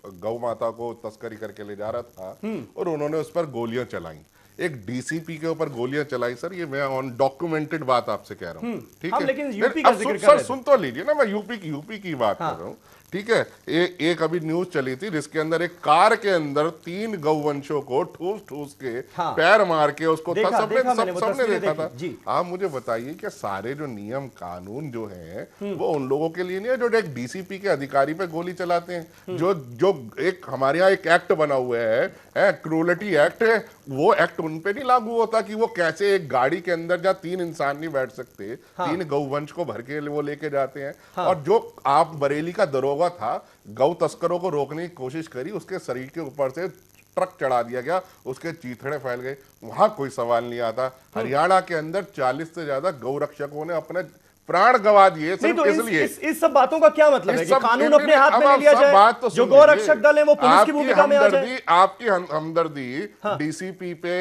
गौ माता को तस्करी करके ले जा रहा था और उन्होंने उस पर गोलियां चलाई। एक डीसीपी के ऊपर गोलियां चलाई। सर ये मैं ऑन डॉक्यूमेंटेड बात आपसे कह रहा हूँ, ठीक है? लेकिन यूपी का जिक्र सर सुन तो लीजिए ना, मैं यूपी की बात कर रहा हूँ, ठीक है? एक अभी न्यूज चली थी जिसके अंदर एक कार के अंदर 3 गौवंशों को ठूस के पैर मार के उसको सबने देखा था। आप मुझे बताइए कि सारे जो नियम कानून जो है वो उन लोगों के लिए नहीं है जो एक डीसीपी के अधिकारी पे गोली चलाते हैं। जो एक हमारे यहाँ एक एक्ट बना हुआ है, क्रूलिटी एक्ट है, वो एक्ट उन पे नहीं लागू होता कि वो कैसे एक गाड़ी के अंदर जहाँ 3 इंसान नहीं बैठ सकते, 3 गौवंश को भर के वो लेके जाते हैं। और जो आप बरेली का दरोगा था, गौ तस्करों को रोकने की कोशिश करी, उसके शरीर के ऊपर से ट्रक चढ़ा दिया गया, उसके चीथड़े फैल गए, वहां कोई सवाल नहीं आता। हरियाणा के अंदर 40 से ज्यादा गौ रक्षकों ने अपने प्राण गवा दिए सिर्फ तो इसलिए। इस सब बातों का क्या मतलब है कि कानून अपने हाथ में ले लिया जाए? तो जो गौ रक्षक दल है वो पुलिस की भूमिका में आ जाए। आपकी हमदर्दी डीसीपी पे,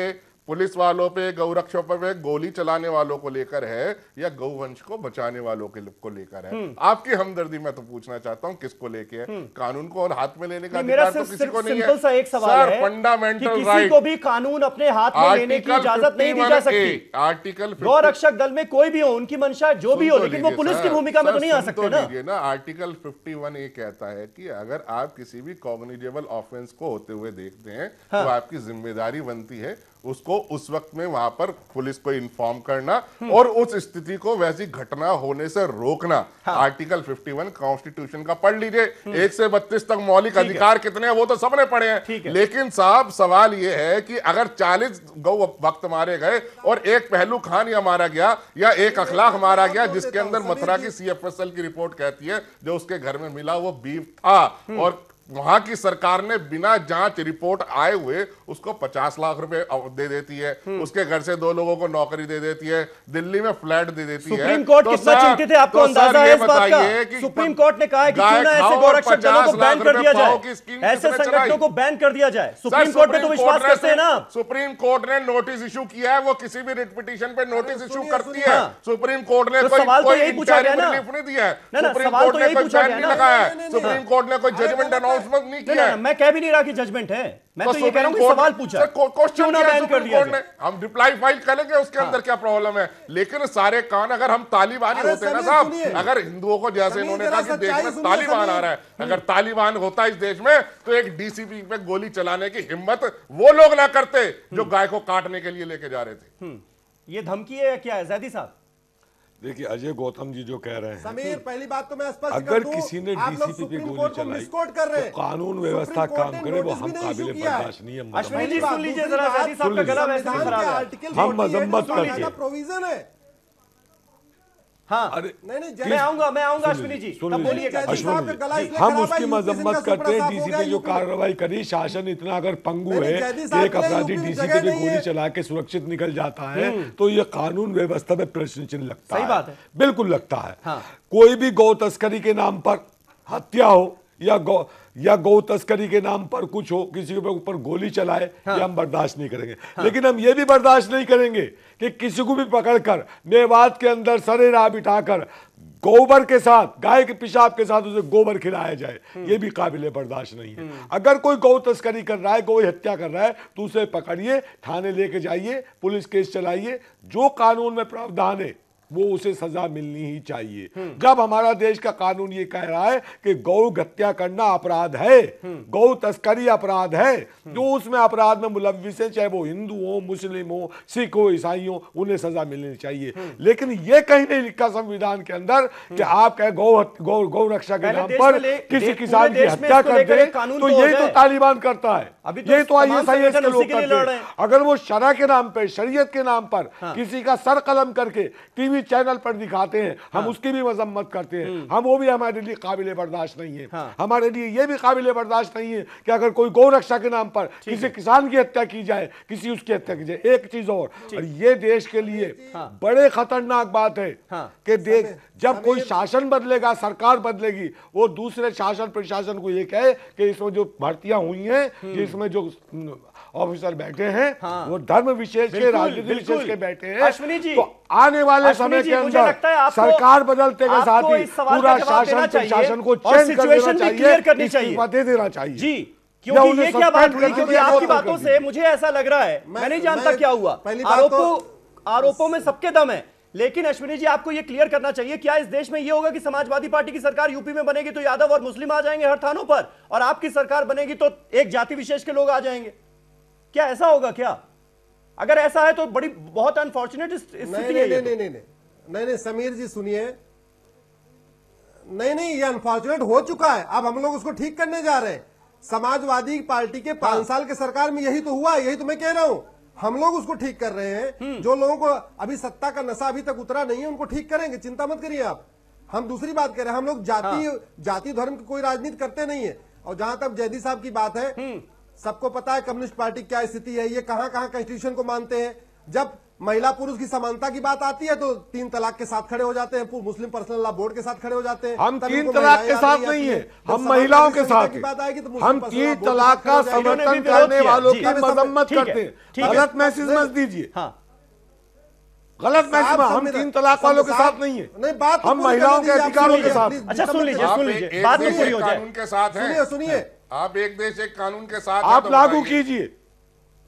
पुलिस वालों पे, गौरक्षकों पे, गोली चलाने वालों को लेकर है या गौवंश को बचाने वालों को लेकर है? आपकी हमदर्दी मैं तो पूछना चाहता हूं किसको लेके है? कानून को और हाथ में लेने का अधिकार तो किसी को नहीं है। सिंपल सा एक सवाल है, फंडामेंटल किसी राइट को भी कानून अपने हाथ में लेने की इजाजत नहीं दी जा सकती। आर्टिकल गौ रक्षक दल में कोई भी हो, उनकी मंशा जो भी हो, लेकिन वो पुलिस की भूमिका में तो नहीं आ सकते ना। आर्टिकल 51 ये कहता है कि अगर आप किसी भी कॉग्निजेबल ऑफेंस को होते हुए देखते हैं तो आपकी जिम्मेदारी बनती है उसको उस वक्त में वहां पर पुलिस को इन्फॉर्म करना और उस स्थिति को वैसी घटना होने से रोकना। आर्टिकल 51 कॉन्स्टिट्यूशन का पढ़ लीजिए, 1 से 32 तक मौलिक अधिकार कितने हैं वो तो सबने पढ़े हैं। लेकिन साहब सवाल ये है कि अगर 40 गौ भक्त मारे गए और एक पहलू खान या मारा गया या एक अखलाक मारा गया, जिसके अंदर मथुरा की CFSL की रिपोर्ट कहती है जो उसके घर में मिला वो बीफ था, और वहां की सरकार ने बिना जांच रिपोर्ट आए हुए उसको 50 लाख रुपए दे देती है, उसके घर से 2 लोगों को नौकरी दे देती है, दिल्ली में फ्लैट दे देती है। सुप्रीम कोर्ट कितना चिंतित है आपको अंदाजा है इस बात का? सुप्रीम कोर्ट ने कहा है कि क्यों ना ऐसे गौरक्षक दलों को बैन कर दिया जाए, ऐसे संगठनों को बैन कर दिया जाए। सुप्रीम कोर्ट पे तो विश्वास करते हैं ना। सुप्रीम कोर्ट ने नोटिस इशू किया है, वो किसी भी रिट पिटीशन पे नोटिस इशू करती है। सुप्रीम कोर्ट ने कोई इंटरिम रिलीफ नहीं दिया है, सुप्रीम कोर्ट ने कोई बैन नहीं लगाया है, सुप्रीम कोर्ट ने कोई जजमेंट अनाउंसमेंट नहीं किया है। मैं कह भी नहीं रहा कि जजमेंट है, मैं तो ये कह रहा हूं कि सवाल पूछा, क्वेश्चन बैन कर दिया जाए। हम रिप्लाई फाइल करेंगे, उसके अंदर क्या प्रॉब्लम है? लेकिन सारे कान अगर हम तालिबानी होते ना साहब, अगर हिंदुओं को जैसे इन्होंने कहा कि देश में तालिबान आ रहा है, अगर तालिबान होता इस देश में तो एक डीसीपी पे गोली चलाने की हिम्मत वो लोग ना करते जो गाय को काटने के लिए लेके जा रहे थे। ये धमकी है क्या है जैदी साहब? देखिए अजय गौतम जी जो कह रहे हैं, समीर पहली बात तो मैं स्पष्ट अगर किसी ने डीसीपी पे गोली चलाई तो कानून व्यवस्था काम करे, वो हम काबिल बर्दाश्त नहीं है। अश्विनी जी सुन लीजिए जरा, जैदी साहब का गला वैसे ही खराब है, हम मजम्मत करके प्रोविजन है। हाँ, अरे नहीं, मैं आऊंगा अश्विनी जी, तब बोलिएगा। हम उसकी मजम्मत करते हैं। डीसीपी जो कार्रवाई करी, शासन इतना अगर पंगु है कि एक अपराधी डीसीपी पे गोली चला के सुरक्षित निकल जाता है तो ये कानून व्यवस्था में प्रश्न चिन्ह लगता है। सही बात है, बिल्कुल लगता है। कोई भी गौ तस्करी के नाम पर हत्या हो या गौ तस्करी के नाम पर कुछ हो, किसी के ऊपर गोली चलाए, ये हम बर्दाश्त नहीं करेंगे। लेकिन हम ये भी बर्दाश्त नहीं करेंगे कि किसी को भी पकड़कर मेवात के अंदर सरे राह बिठाकर गोबर के साथ, गाय के पेशाब के साथ उसे गोबर खिलाया जाए, ये भी काबिले बर्दाश्त नहीं है। अगर कोई गौ तस्करी कर रहा है, गौ हत्या कर रहा है, तो उसे पकड़िए, थाने लेके जाइए, पुलिस केस चलाइए, जो कानून में प्रावधान है वो उसे सजा मिलनी ही चाहिए। जब हमारा देश का कानून ये कह रहा है कि गौ हत्या करना अपराध है, गौ तस्करी अपराध है, जो उसमें अपराध में मुलव्विस है, चाहे वो हिंदू हो, मुस्लिम हो, सिख हो, ईसाई हो, उन्हें सजा मिलनी चाहिए। लेकिन ये कहीं नहीं लिखा संविधान के अंदर कि आप कहे गौ रक्षा के नाम पर किसी किसान की हत्या कर दे, तो यही तो तालिबान करता है, यही तो ISIS के लोग करते हैं। अगर वो शरअ के नाम पर, शरीयत के नाम पर किसी का सर कलम करके टीवी चैनल पर दिखाते हैं, हम उसकी भी मजम्मत करते हैं। हम वो भी हमारे लिए काबिले बर्दाश्त नहीं है। हमारे लिए ये भी काबिले बर्दाश्त नहीं है कि अगर कोई गौ रक्षा के नाम पर किसी किसान की हत्या की जाए, किसी उसकी हत्या की जाए। एक चीज और ये देश के लिए बड़े खतरनाक बात है कि देश जब कोई शासन बदलेगा, सरकार बदलेगी, वो दूसरे शासन प्रशासन को ये कहे कि इसमें जो भर्तियां हुई हैं, इसमें जो ऑफिसर बैठे हैं वो धर्म विशेष के, राजनीति विशेष के बैठे हैं, तो आने वाले समय के अंदर सरकार बदलते के साथ ही पूरा शासन प्रशासन को चेंज कर देना चाहिए, इस्तीफा दे देना चाहिए जी। क्योंकि ये क्या बात हुई? क्योंकि आपकी बातों से मुझे ऐसा लग रहा है, मैं नहीं जानता क्या हुआ, आरोपों में सबके दम है, लेकिन अश्विनी जी आपको ये क्लियर करना चाहिए, क्या इस देश में ये होगा कि समाजवादी पार्टी की सरकार यूपी में बनेगी तो यादव और मुस्लिम आ जाएंगे हर थानों पर, और आपकी सरकार बनेगी तो एक जाति विशेष के लोग आ जाएंगे? क्या ऐसा होगा क्या? अगर ऐसा है तो बड़ी बहुत अनफॉर्चुनेट स्थिति है। नहीं, समीर जी सुनिए, नहीं, ये अनफॉर्चुनेट हो चुका है, अब हम लोग उसको ठीक करने जा रहे हैं। समाजवादी पार्टी के 5 साल के सरकार में यही तो हुआ, यही तो मैं कह रहा हूं। हम लोग उसको ठीक कर रहे हैं। जो लोगों को अभी सत्ता का नशा अभी तक उतरा नहीं है उनको ठीक करेंगे, चिंता मत करिए आप। हम दूसरी बात कह रहे हैं, हम लोग जाति धर्म की कोई राजनीति करते नहीं है। और जहां तक जयदी साहब की बात है, सबको पता है कम्युनिस्ट पार्टी क्या स्थिति है, ये कहां कहां कॉन्स्टिट्यूशन को मानते हैं। जब महिला पुरुष की समानता की बात आती है तो 3 तलाक के साथ खड़े हो जाते हैं, मुस्लिम पर्सनल लॉ बोर्ड के साथ खड़े हो जाते हैं। हम 3 तलाक के साथ नहीं है, हम महिलाओं के साथ हैं। हम 3 तलाक का समर्थन करने वालों की मजम्मत करते हैं। गलत मैसेज मत दीजिए, गलत मैसेज। हम 3 तलाक वालों के साथ नहीं है, नहीं बात हम महिलाओं के अधिकारों के साथ। अच्छा सुन लीजिए, बात तो पूरी हो जाए। कानून के साथ है, सुनिए, आप एक देश एक कानून के साथ आप लागू कीजिए,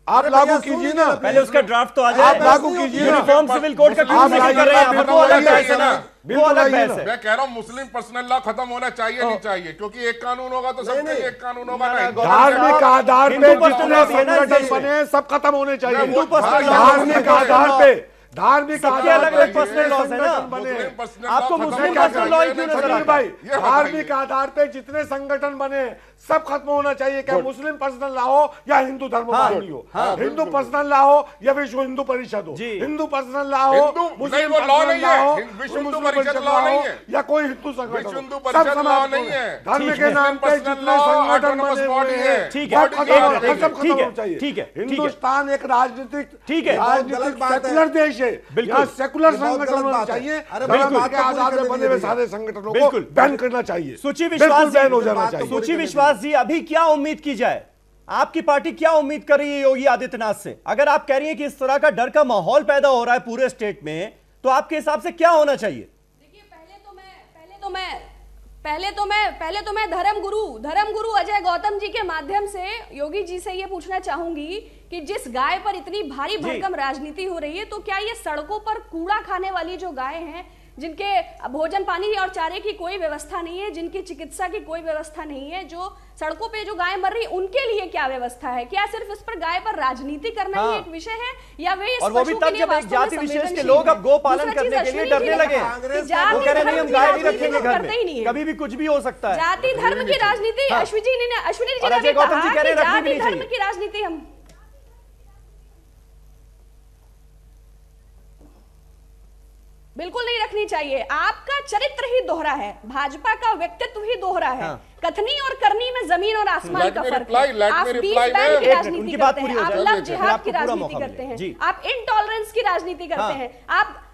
आप लागू कीजिए ना, पहले उसका ड्राफ्ट तो आ जाए। आप लागू कीजिए ना। यूनिफॉर्म सिविल कोड का क्यों नहीं कर रहे हैं? वो अलग बहस है ना, वो अलग बहस है। मैं कह रहा हूँ मुस्लिम पर्सनल लॉ खत्म होना चाहिए नहीं चाहिए, क्योंकि एक कानून होगा तो सबके लिए एक कानून होगा। नहीं, धार्मिक आधार पे जितने संगठन बने सब खत्म होने चाहिए। धार्मिक आधार पे, धार्मिक अलग अलग पर्सनल लॉज है ना, आपको मुस्लिम पर्सनल लॉ क्यों नजर आता है? धार्मिक आधार पे जितने संगठन बने सब खत्म होना चाहिए। क्या मुस्लिम पर्सनल लॉ हो या हिंदू धर्म वाहिनी हो, हिंदू पर्सनल लॉ हो या विश्व हिंदू परिषद हो, हिंदू पर्सनल लॉ हो, मुस्लिम पर्सनल लॉ हो, विश्व हिंदू परिषद लॉ नहीं है, या कोई हिंदू संगठन, विश्व हिंदू परिषद लॉ नहीं है। धर्म के नाम पे जितने संगठन बने हुए हैं ठीक है, सब खत्म होना चाहिए। ठीक है, हिंदुस्तान एक राजनीतिक गलत बात है। सेकुलर देश है, बिल्कुल सेकुलर संगठन होना चाहिए। धर्म के आधार पर बने हुए सारे संगठनों को बैन करना चाहिए, सूची विश्वास बैन हो जाना चाहिए। सूची विश्वास जी, अभी क्या उम्मीद की जाए? आपकी पार्टी क्या उम्मीद कर रही है योगी आदित्यनाथ से? अगर आप कह रही हैं कि इस तरह का डर का माहौल पैदा हो रहा है पूरे स्टेट में, तो आपके हिसाब से क्या होना चाहिए? देखिए, पहले तो मैं धर्मगुरु अजय गौतम जी के माध्यम से योगी जी से ये पूछना चाहूंगी कि जिस गाय पर इतनी भारी भरकम राजनीति हो रही है, तो क्या ये सड़कों पर कूड़ा खाने वाली जो गाय हैं, जिनके भोजन पानी और चारे की कोई व्यवस्था नहीं है, जिनकी चिकित्सा की कोई व्यवस्था नहीं है, जो सड़कों पे जो गाय मर रही, उनके लिए क्या व्यवस्था है? क्या सिर्फ इस पर गाय पर राजनीति करना ही एक विषय है, या वे इस और वो भी तब जब एक जाति विशेष के लोग अब गो पालन करने के लिए डरने लगे। वो कह रहे नहीं, हम गाय नहीं रखेंगे घर में, कभी भी कुछ भी हो सकता है। जाति धर्म की राजनीति अश्विनी जी ने अजय गौतम जी कह रहे हैं जाति धर्म की राजनीति हम बिल्कुल नहीं रखनी चाहिए। आपका चरित्र ही दोहरा है, भाजपा का व्यक्तित्व ही दोहरा है। कथनी और करनी में जमीन और आसमान का फर्क है। आप पीस बैंक की राजनीति करते हैं, आप लव जिहाद की राजनीति करते हैं, आप इनटॉलरेंस की राजनीति करते हैं, आप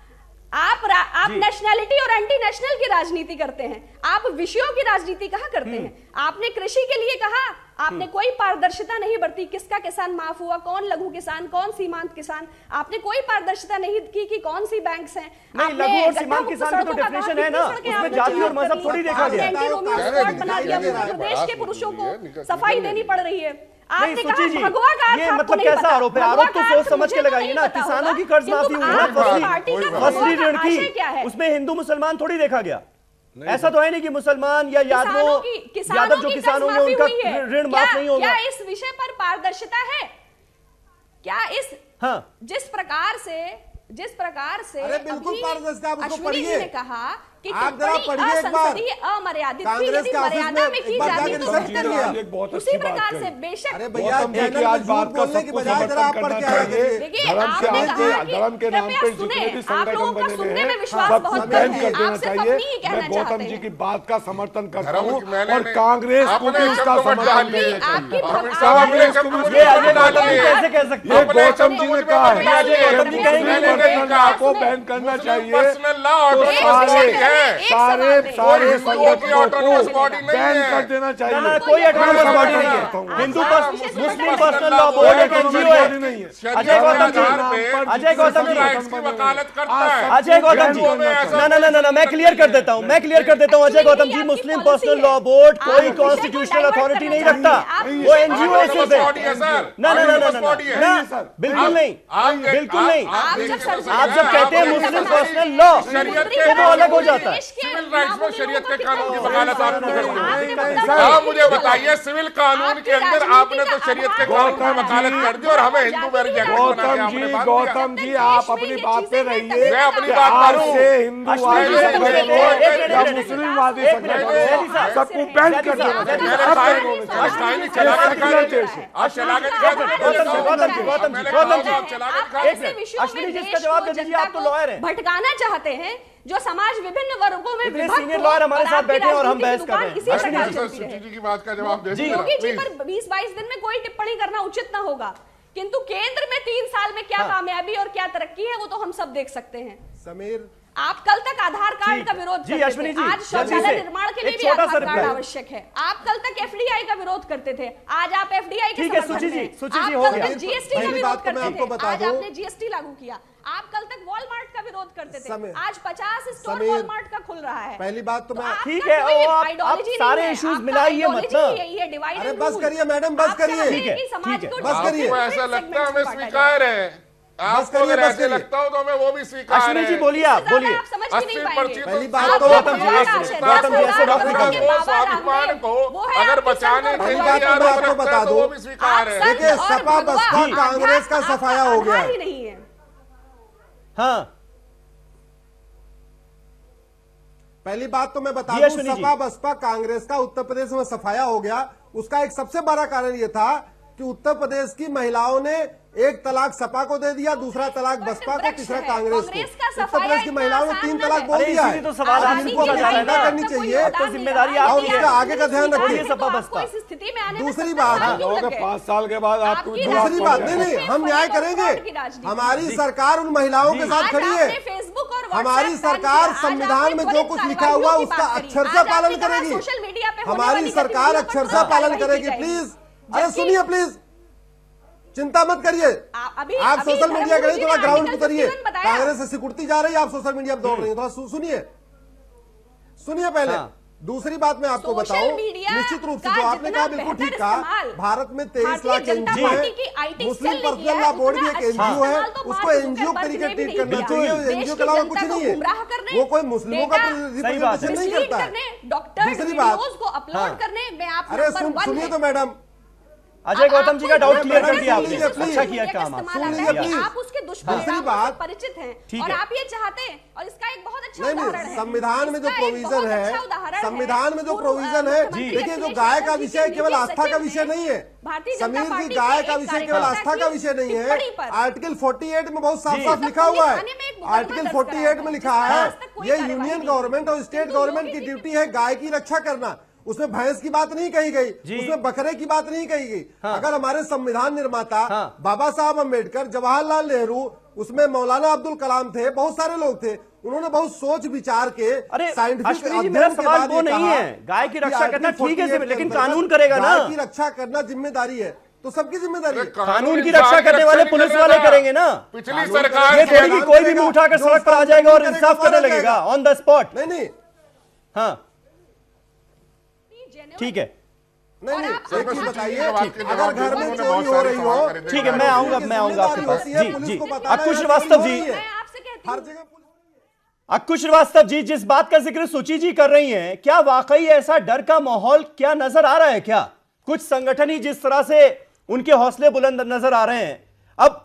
नेशनैलिटी और एंटी नेशनल की राजनीति करते हैं, आप विषयों की राजनीति कहां करते हैं? आपने कृषि के लिए कहा, आपने कोई पारदर्शिता नहीं बरती, किसका किसान माफ हुआ, कौन लघु किसान, कौन सीमांत किसान, आपने कोई पारदर्शिता नहीं की कि कौन सी बैंक्स हैं। नहीं, लघु और सीमांत किसान की तो डेफिनेशन है ना, उसमें जाति और मजहब थोड़ी देखा गया। प्रदेश के पुरुषों को सफाई देनी पड़ रही है। नहीं सुची जी, ये मतलब कैसा आरोप है? आरोप तो सोच समझ के लगाइए ना। किसानों की कर्ज माफी हुई है, फसली ऋण की, उसमें हिंदू मुसलमान थोड़ी देखा गया। ऐसा तो है नहीं कि मुसलमान या यादव जो किसान होंगे उनका ऋण माफ नहीं होगा। क्या इस विषय पर पारदर्शिता है? क्या इस जिस प्रकार से अरे बिल्कुल पारदर्शिता, आप उसको पढ़िए। ने कहा कि आप जरा पढ़िए एक बार, अमर्यादित मर्यादा में की जाती तो बेहतर है। उसी प्रकार से बेशक अरे भैया बात बोलने की बजाय जरा आप पढ़ के आइए। देखिए, आपने कहा कि धर्म के नाम पे जितने भी संगठन बने हैं सबको बैन कर देना चाहिए। मैं गौतम जी की बात का समर्थन करता हूँ और कांग्रेस को भी इसका समर्थन देना चाहिए। कैसे कह सकते हैं? गौतम जी ने कहा है को बैन करना चाहिए। सारे संगठनों को बैन कर देना चाहिए। कोई ऑटोनोमस बॉडी नहीं है। हिंदू मुस्लिम पर्सनल लॉ बोर्ड एक एनजीओ है। अजय गौतम जी अजय गौतम जी ना, मैं क्लियर कर देता हूँ अजय गौतम जी, मुस्लिम पर्सनल लॉ बोर्ड कोई कॉन्स्टिट्यूशनल अथॉरिटी नहीं रखता, वो एनजीओ है सिर्फ। ना, बिल्कुल नहीं। आप जब कहते हैं मुस्लिम पर्सनल लॉ तो वो अलग हो जाता है। देश के सिविल राइट्स में शरीयत के कानून की वकालत आप क्यों करते आपने हो? आप मुझे बताइए, सिविल कानून के अंदर आपने तो शरीयत के कानून की वकालत कर दी और हमें हिंदू मैरिज एक्ट बना के आपने बात किया। गौतम जी, आप अपनी बात पे रहिए। मैं अपनी बात करूं, हिंदूवादी या मुस्लिमवादी संगठन सबको बैन कर देना अश्विनी जी, इसका जवाब दे दीजिए, आप तो लॉयर हैं। भटकाना चाहते हैं जो समाज विभिन्न वर्गों में इतने विभक्त सीनियर लॉयर हमारे साथ बैठे हैं और हम बहस कर रहे हैं। इसी प्रकार चलती सुची रहे। जी की बात का जवाब दे दीजिए। योगी जी पर 20-22 दिन में कोई टिप्पणी करना उचित ना होगा, किंतु केंद्र में 3 साल में क्या कामयाबी और क्या तरक्की है वो तो हम सब देख सकते हैं। समीर, आप कल तक आधार कार्ड का विरोध करते थे, आज शौचालय निर्माण के लिए भी आधार कार्ड आवश्यक है। आप कल तक एफडीआई का विरोध करते थे, आज आप एफडीआई के समर्थन में। आप कल तक जीएसटी का विरोध करते थे, आज आपने जीएसटी लागू किया। आप कल तक वॉलमार्ट का विरोध करते थे, आज 50 स्टोर वॉलमार्ट का खुल रहा है। पहली बात तो मैं, ठीक है, आप सारे इश्यूज मिलाइए मत। अरे बस करिए मैडम, बस करिए, बस करिए। ऐसा लगता है हमें स्वीकार है, आपको अगर ऐसे लगता हो तो हमें वो भी स्वीकार है। अश्विनी जी बोलिए, आप बोलिए। 80% पहली बात तो गौतम जी ऐसे स्वाभिमान को अगर बचाने के लिए आपको बता दो, वो भी स्वीकार है। देखिए सपा बसपा कांग्रेस का सफाया हो गया है। नहीं है। हाँ, पहली बात तो मैं बता दूं, सपा बसपा कांग्रेस का उत्तर प्रदेश में सफाया हो गया। उसका एक सबसे बड़ा कारण यह था कि उत्तर प्रदेश की महिलाओं ने एक तलाक सपा को दे दिया, दूसरा तलाक बसपा को, तीसरा कांग्रेस को। उत्तर प्रदेश की महिलाओं ने 3 तलाक बोल दिया है। तो सवाल इनको चिंता करनी चाहिए, तो जिम्मेदारी और इसका आगे का ध्यान रखिए। सपा बसपा दूसरी बात, 5 साल के बाद आपको दूसरी बात, नहीं, हम न्याय करेंगे। हमारी सरकार उन महिलाओं के साथ खड़ी है। हमारी सरकार संविधान में जो कुछ लिखा हुआ उसका अक्षरशः पालन करेगी। हमारी सरकार अक्षरशः पालन करेगी। प्लीज, अरे सुनिए प्लीज, चिंता मत करिए। आप सोशल मीडिया करिए, थोड़ा ग्राउंड उतरिए। कांग्रेस से सिकुड़ती जा रही है, आप सोशल मीडिया पर दौड़ रही है, थोड़ा सुनिए पहले। दूसरी बात मैं आपको बताऊं, निश्चित रूप से जो आपने कहा बिल्कुल ठीक कहा। भारत में 23 लाख एनजीओ है, मुस्लिम पर्सनल लॉ बोर्ड भी एक एनजीओ है, उसको एनजीओ तरीके ट्रीट करना चाहिए। एनजीओ के अलावा कुछ नहीं है, वो कोई मुस्लिमों का रिप्रेजेंटेशन नहीं करता है। दूसरी बात, अरे सुनिए तो मैडम, अजय गौतम जी का डाउट क्लियर कर दिया आपने, अच्छा किया काम आप उसके दुष्प्रभाव से परिचित हैं और आप ये चाहते हैं, और इसका एक बहुत अच्छा उदाहरण है संविधान में जो प्रोविजन है, संविधान में जो प्रोविजन है, देखिए जो गाय का विषय केवल आस्था का विषय नहीं है समीर जी, गाय का विषय केवल आस्था का विषय नहीं है। आर्टिकल 48 में बहुत साफ साफ लिखा हुआ है, आर्टिकल 48 में लिखा है ये यूनियन गवर्नमेंट और स्टेट गवर्नमेंट की ड्यूटी है गाय की रक्षा करना। उसमें भैंस की बात नहीं कही गई, उसमें बकरे की बात नहीं कही गई। अगर हमारे संविधान निर्माता बाबा साहब अम्बेडकर, जवाहरलाल नेहरू, उसमें मौलाना अब्दुल कलाम थे, बहुत सारे लोग थे, उन्होंने बहुत सोच विचार के साइंटिफिक अध्ययन के बाद वो नहीं है गाय की रक्षा करना, ठीक है, लेकिन कानून करेगा ना। गाय की रक्षा करना जिम्मेदारी है, तो सबकी जिम्मेदारी है। कानून की रक्षा करने वाले पुलिस वाले करेंगे ना। पिछली सरकार ये थोड़ी कोई भी मुंह उठाकर सड़क पर आ जाएगा और इंसाफ करने लगेगा ऑन द स्पॉट। नहीं, हाँ ठीक है, नहीं एक चीज बताइए, अगर घर में चोरी हो रही हो, ठीक है, मैं आऊंगा आपके पास। जी अक्कुश श्रीवास्तव जी, हर जगह अक्कुश श्रीवास्तव जी, जिस बात का जिक्र सुची जी कर रही हैं, क्या वाकई ऐसा डर का माहौल क्या नजर आ रहा है? क्या कुछ संगठन ही जिस तरह से उनके हौसले बुलंद नजर आ रहे हैं, अब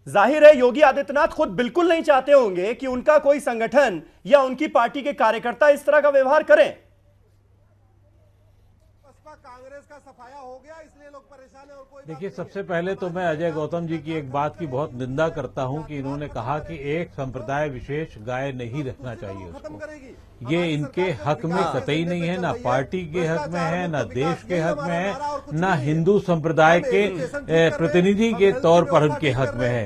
जाहिर है योगी आदित्यनाथ खुद बिल्कुल नहीं चाहते होंगे कि उनका कोई संगठन या उनकी पार्टी के कार्यकर्ता इस तरह का व्यवहार करें। कांग्रेस का सफाया हो गया, इसलिए लोग परेशान हैं और कोई। देखिए, सबसे पहले तो मैं अजय गौतम जी की एक बात की बहुत निंदा करता हूं कि इन्होंने कहा कि एक संप्रदाय विशेष गाय नहीं रखना चाहिए उसको। ये इनके हक में कतई नहीं है, ना पार्टी के हक में है, ना देश के हक में है, ना हिंदू संप्रदाय के प्रतिनिधि के तौर पर उनके हक में है।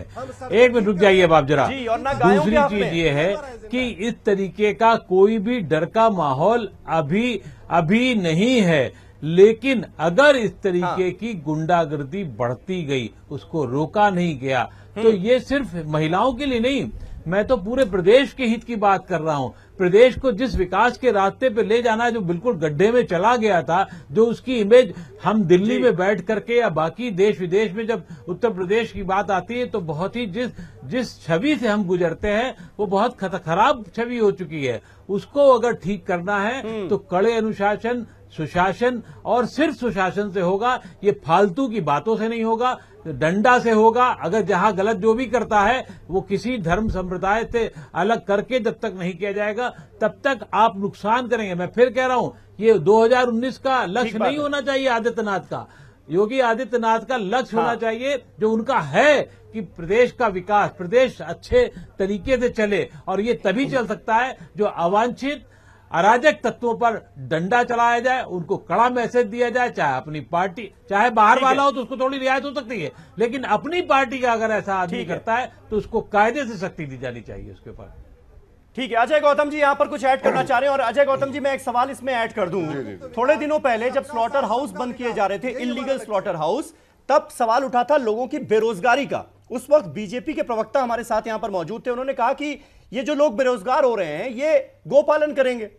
एक मिनट रुक जाइए आप जरा। दूसरी चीज ये है कि इस तरीके का कोई भी डर का माहौल अभी नहीं है, लेकिन अगर इस तरीके की गुंडागर्दी बढ़ती गई, उसको रोका नहीं गया, तो ये सिर्फ महिलाओं के लिए नहीं, मैं तो पूरे प्रदेश के हित की बात कर रहा हूं। प्रदेश को जिस विकास के रास्ते पे ले जाना है, जो बिल्कुल गड्ढे में चला गया था, जो उसकी इमेज हम दिल्ली में बैठ करके या बाकी देश विदेश में जब उत्तर प्रदेश की बात आती है तो बहुत ही जिस छवि से हम गुजरते हैं वो बहुत खराब छवि हो चुकी है। उसको अगर ठीक करना है तो कड़े अनुशासन, सुशासन और सिर्फ सुशासन से होगा। ये फालतू की बातों से नहीं होगा, डंडा से होगा। अगर जहां गलत जो भी करता है वो किसी धर्म संप्रदाय से अलग करके जब तक नहीं किया जाएगा तब तक आप नुकसान करेंगे। मैं फिर कह रहा हूं, ये 2019 का लक्ष्य नहीं होना चाहिए आदित्यनाथ का। योगी आदित्यनाथ का लक्ष्य होना चाहिए जो उनका है कि प्रदेश का विकास, प्रदेश अच्छे तरीके से चले। और ये तभी चल सकता है जो अवांछित अराजक तत्वों पर डंडा चलाया जाए, उनको कड़ा मैसेज दिया जाए, चाहे अपनी पार्टी, चाहे बाहर वाला हो तो उसको थोड़ी रियायत हो सकती है, लेकिन अपनी पार्टी का अगर ऐसा आदमी करता है तो उसको कायदे से सख्ती दी जानी चाहिए उसके ऊपर। ठीक है, अजय गौतम जी यहां पर कुछ ऐड करना चाह रहे हैं। और अजय गौतम जी, मैं एक सवाल इसमें ऐड कर दूं। थोड़े दिनों पहले जब स्लॉटर हाउस बंद किए जा रहे थे, इलीगल स्लॉटर हाउस, तब सवाल उठा था लोगों की बेरोजगारी का। उस वक्त बीजेपी के प्रवक्ता हमारे साथ यहां पर मौजूद थे, उन्होंने कहा कि ये जो लोग बेरोजगार हो रहे हैं ये गोपालन करेंगे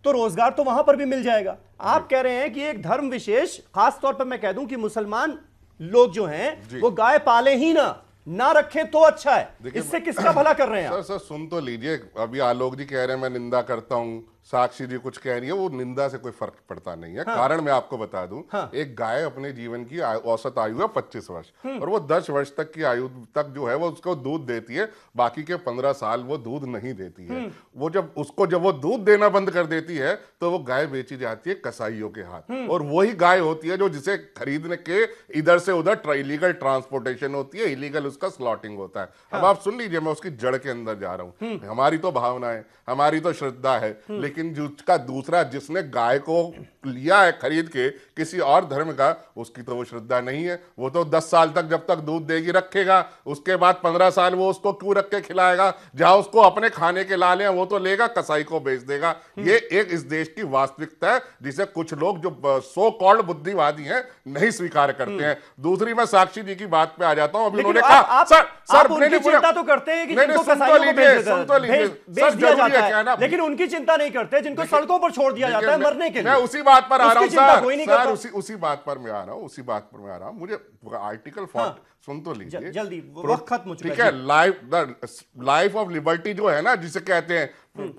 तो रोजगार तो वहां पर भी मिल जाएगा। आप कह रहे हैं कि एक धर्म विशेष, खास तौर पर मैं कह दूं कि मुसलमान लोग जो हैं वो गाय पाले ही ना रखें तो अच्छा है। इससे किसका भला कर रहे हैं? सर सुन तो लीजिए, अभी आलोक जी कह रहे हैं मैं निंदा करता हूं, साक्षी जी कुछ कह रही है, वो निंदा से कोई फर्क पड़ता नहीं है। कारण मैं आपको बता दूं, एक गाय अपने जीवन की औसत आयु है 25 वर्ष और वो 10 वर्ष तक की आयु तक जो है वो उसको दूध देती है, बाकी के 15 साल वो दूध नहीं देती है। वो जब वो दूध देना बंद कर देती है तो वो गाय बेची जाती है कसाईयों के हाथ, और वही गाय होती है जो जिसे खरीदने के इधर से उधर इलीगल ट्रांसपोर्टेशन होती है, इलीगल उसका स्लॉटिंग होता है। अब आप सुन लीजिए, मैं उसकी जड़ के अंदर जा रहा हूं। हमारी तो भावना है, हमारी तो श्रद्धा है, लेकिन जिसका दूसरा जिसने गाय को लिया है खरीद के किसी और धर्म का, उसकी तो वो श्रद्धा नहीं है। वो तो 10 साल तक जब तक दूध देगी रखेगा, उसके बाद 15 साल वो उसको क्यों रख के खिलाएगा? जहां उसको अपने खाने के लाले हैं वो तो लेगा, कसाई को बेच देगा। ये एक इस देश की वास्तविकता है जिसे कुछ लोग जो सो कॉल्ड बुद्धिवादी हैं नहीं स्वीकार करते हैं। दूसरी, मैं साक्षी जी की बात पे आ जाता हूं। अभी उन्होंने कहा सर उनकी चिंता तो करते हैं कि जिनको कसाईयों को बेच दिया जाता है, लेकिन उनकी चिंता नहीं करते जिनको सड़कों पर छोड़ दिया जाता है मरने के लिए। मैं उसी बात पर आ रहा हूं सर, उसी बात पर मैं आ रहा हूं। मुझे आर्टिकल 40 सुन तो लीजिए जल्दी, वक्त खत्म हो चुका है। ठीक है, लाइफ ऑफ लिबर्टी जो है ना, जिसे कहते हैं,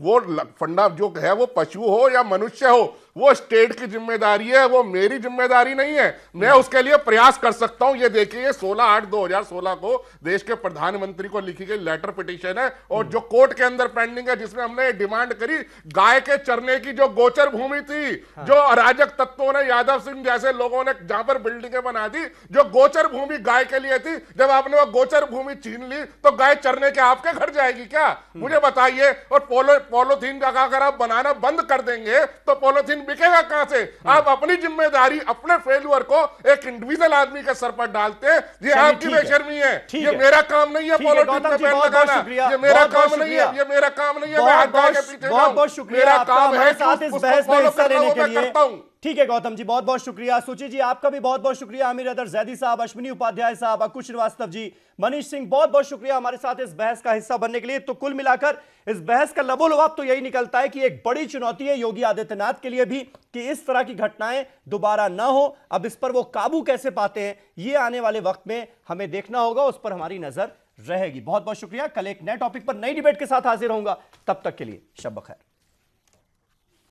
वो फंडा जो है वो पशु हो या मनुष्य हो, वो स्टेट की जिम्मेदारी है, वो मेरी जिम्मेदारी नहीं है। मैं उसके लिए प्रयास कर सकता हूं। ये देखिए 16/8/2016 को देश के प्रधानमंत्री को लिखी गई लेटर पिटीशन है और जो कोर्ट के अंदर पेंडिंग है, जिसमें हमने डिमांड करी गाय के चरने की जो गोचर भूमि थी, जो अराजक तत्वों ने, यादव सिंह जैसे लोगों ने जहां पर बिल्डिंगें बना दी, जो गोचर भूमि गाय के लिए थी, जब आपने वो गोचर भूमि छीन ली तो गाय चरने के आपके घर जाएगी क्या? मुझे बताइए। और पॉलीथीन का अगर आप बनाना बंद कर देंगे तो पॉलीथीन बिकेगा कहां से? आप अपनी जिम्मेदारी, अपने फेल्यूर को एक इंडिविजुअल आदमी के सर पर डालते हैं। ये आपकी बेशर्मी है। ये मेरा काम नहीं है पॉलीथीन पे बैन लगाना, ये मेरा काम नहीं है, ये मेरा काम नहीं है। मैं हाथ के पीछे बहुत शुक्रिया, मेरा काम है साथ इस बहस में हिस्सा लेने के लिए। करता हूं। ठीक है गौतम जी, बहुत बहुत शुक्रिया। सुची जी, आपका भी बहुत बहुत शुक्रिया। आमिर अदर जैदी साहब, अश्विनी उपाध्याय साहब, अकुश श्रीवास्तव जी, मनीष सिंह, बहुत बहुत शुक्रिया हमारे साथ इस बहस का हिस्सा बनने के लिए। तो कुल मिलाकर इस बहस का लबोलबाब तो यही निकलता है कि एक बड़ी चुनौती है योगी आदित्यनाथ के लिए भी कि इस तरह की घटनाएं दोबारा ना हो। अब इस पर वो काबू कैसे पाते हैं, ये आने वाले वक्त में हमें देखना होगा, उस पर हमारी नजर रहेगी। बहुत बहुत शुक्रिया। कल एक नए टॉपिक पर नई डिबेट के साथ हाजिर होऊंगा, तब तक के लिए शब बखैर।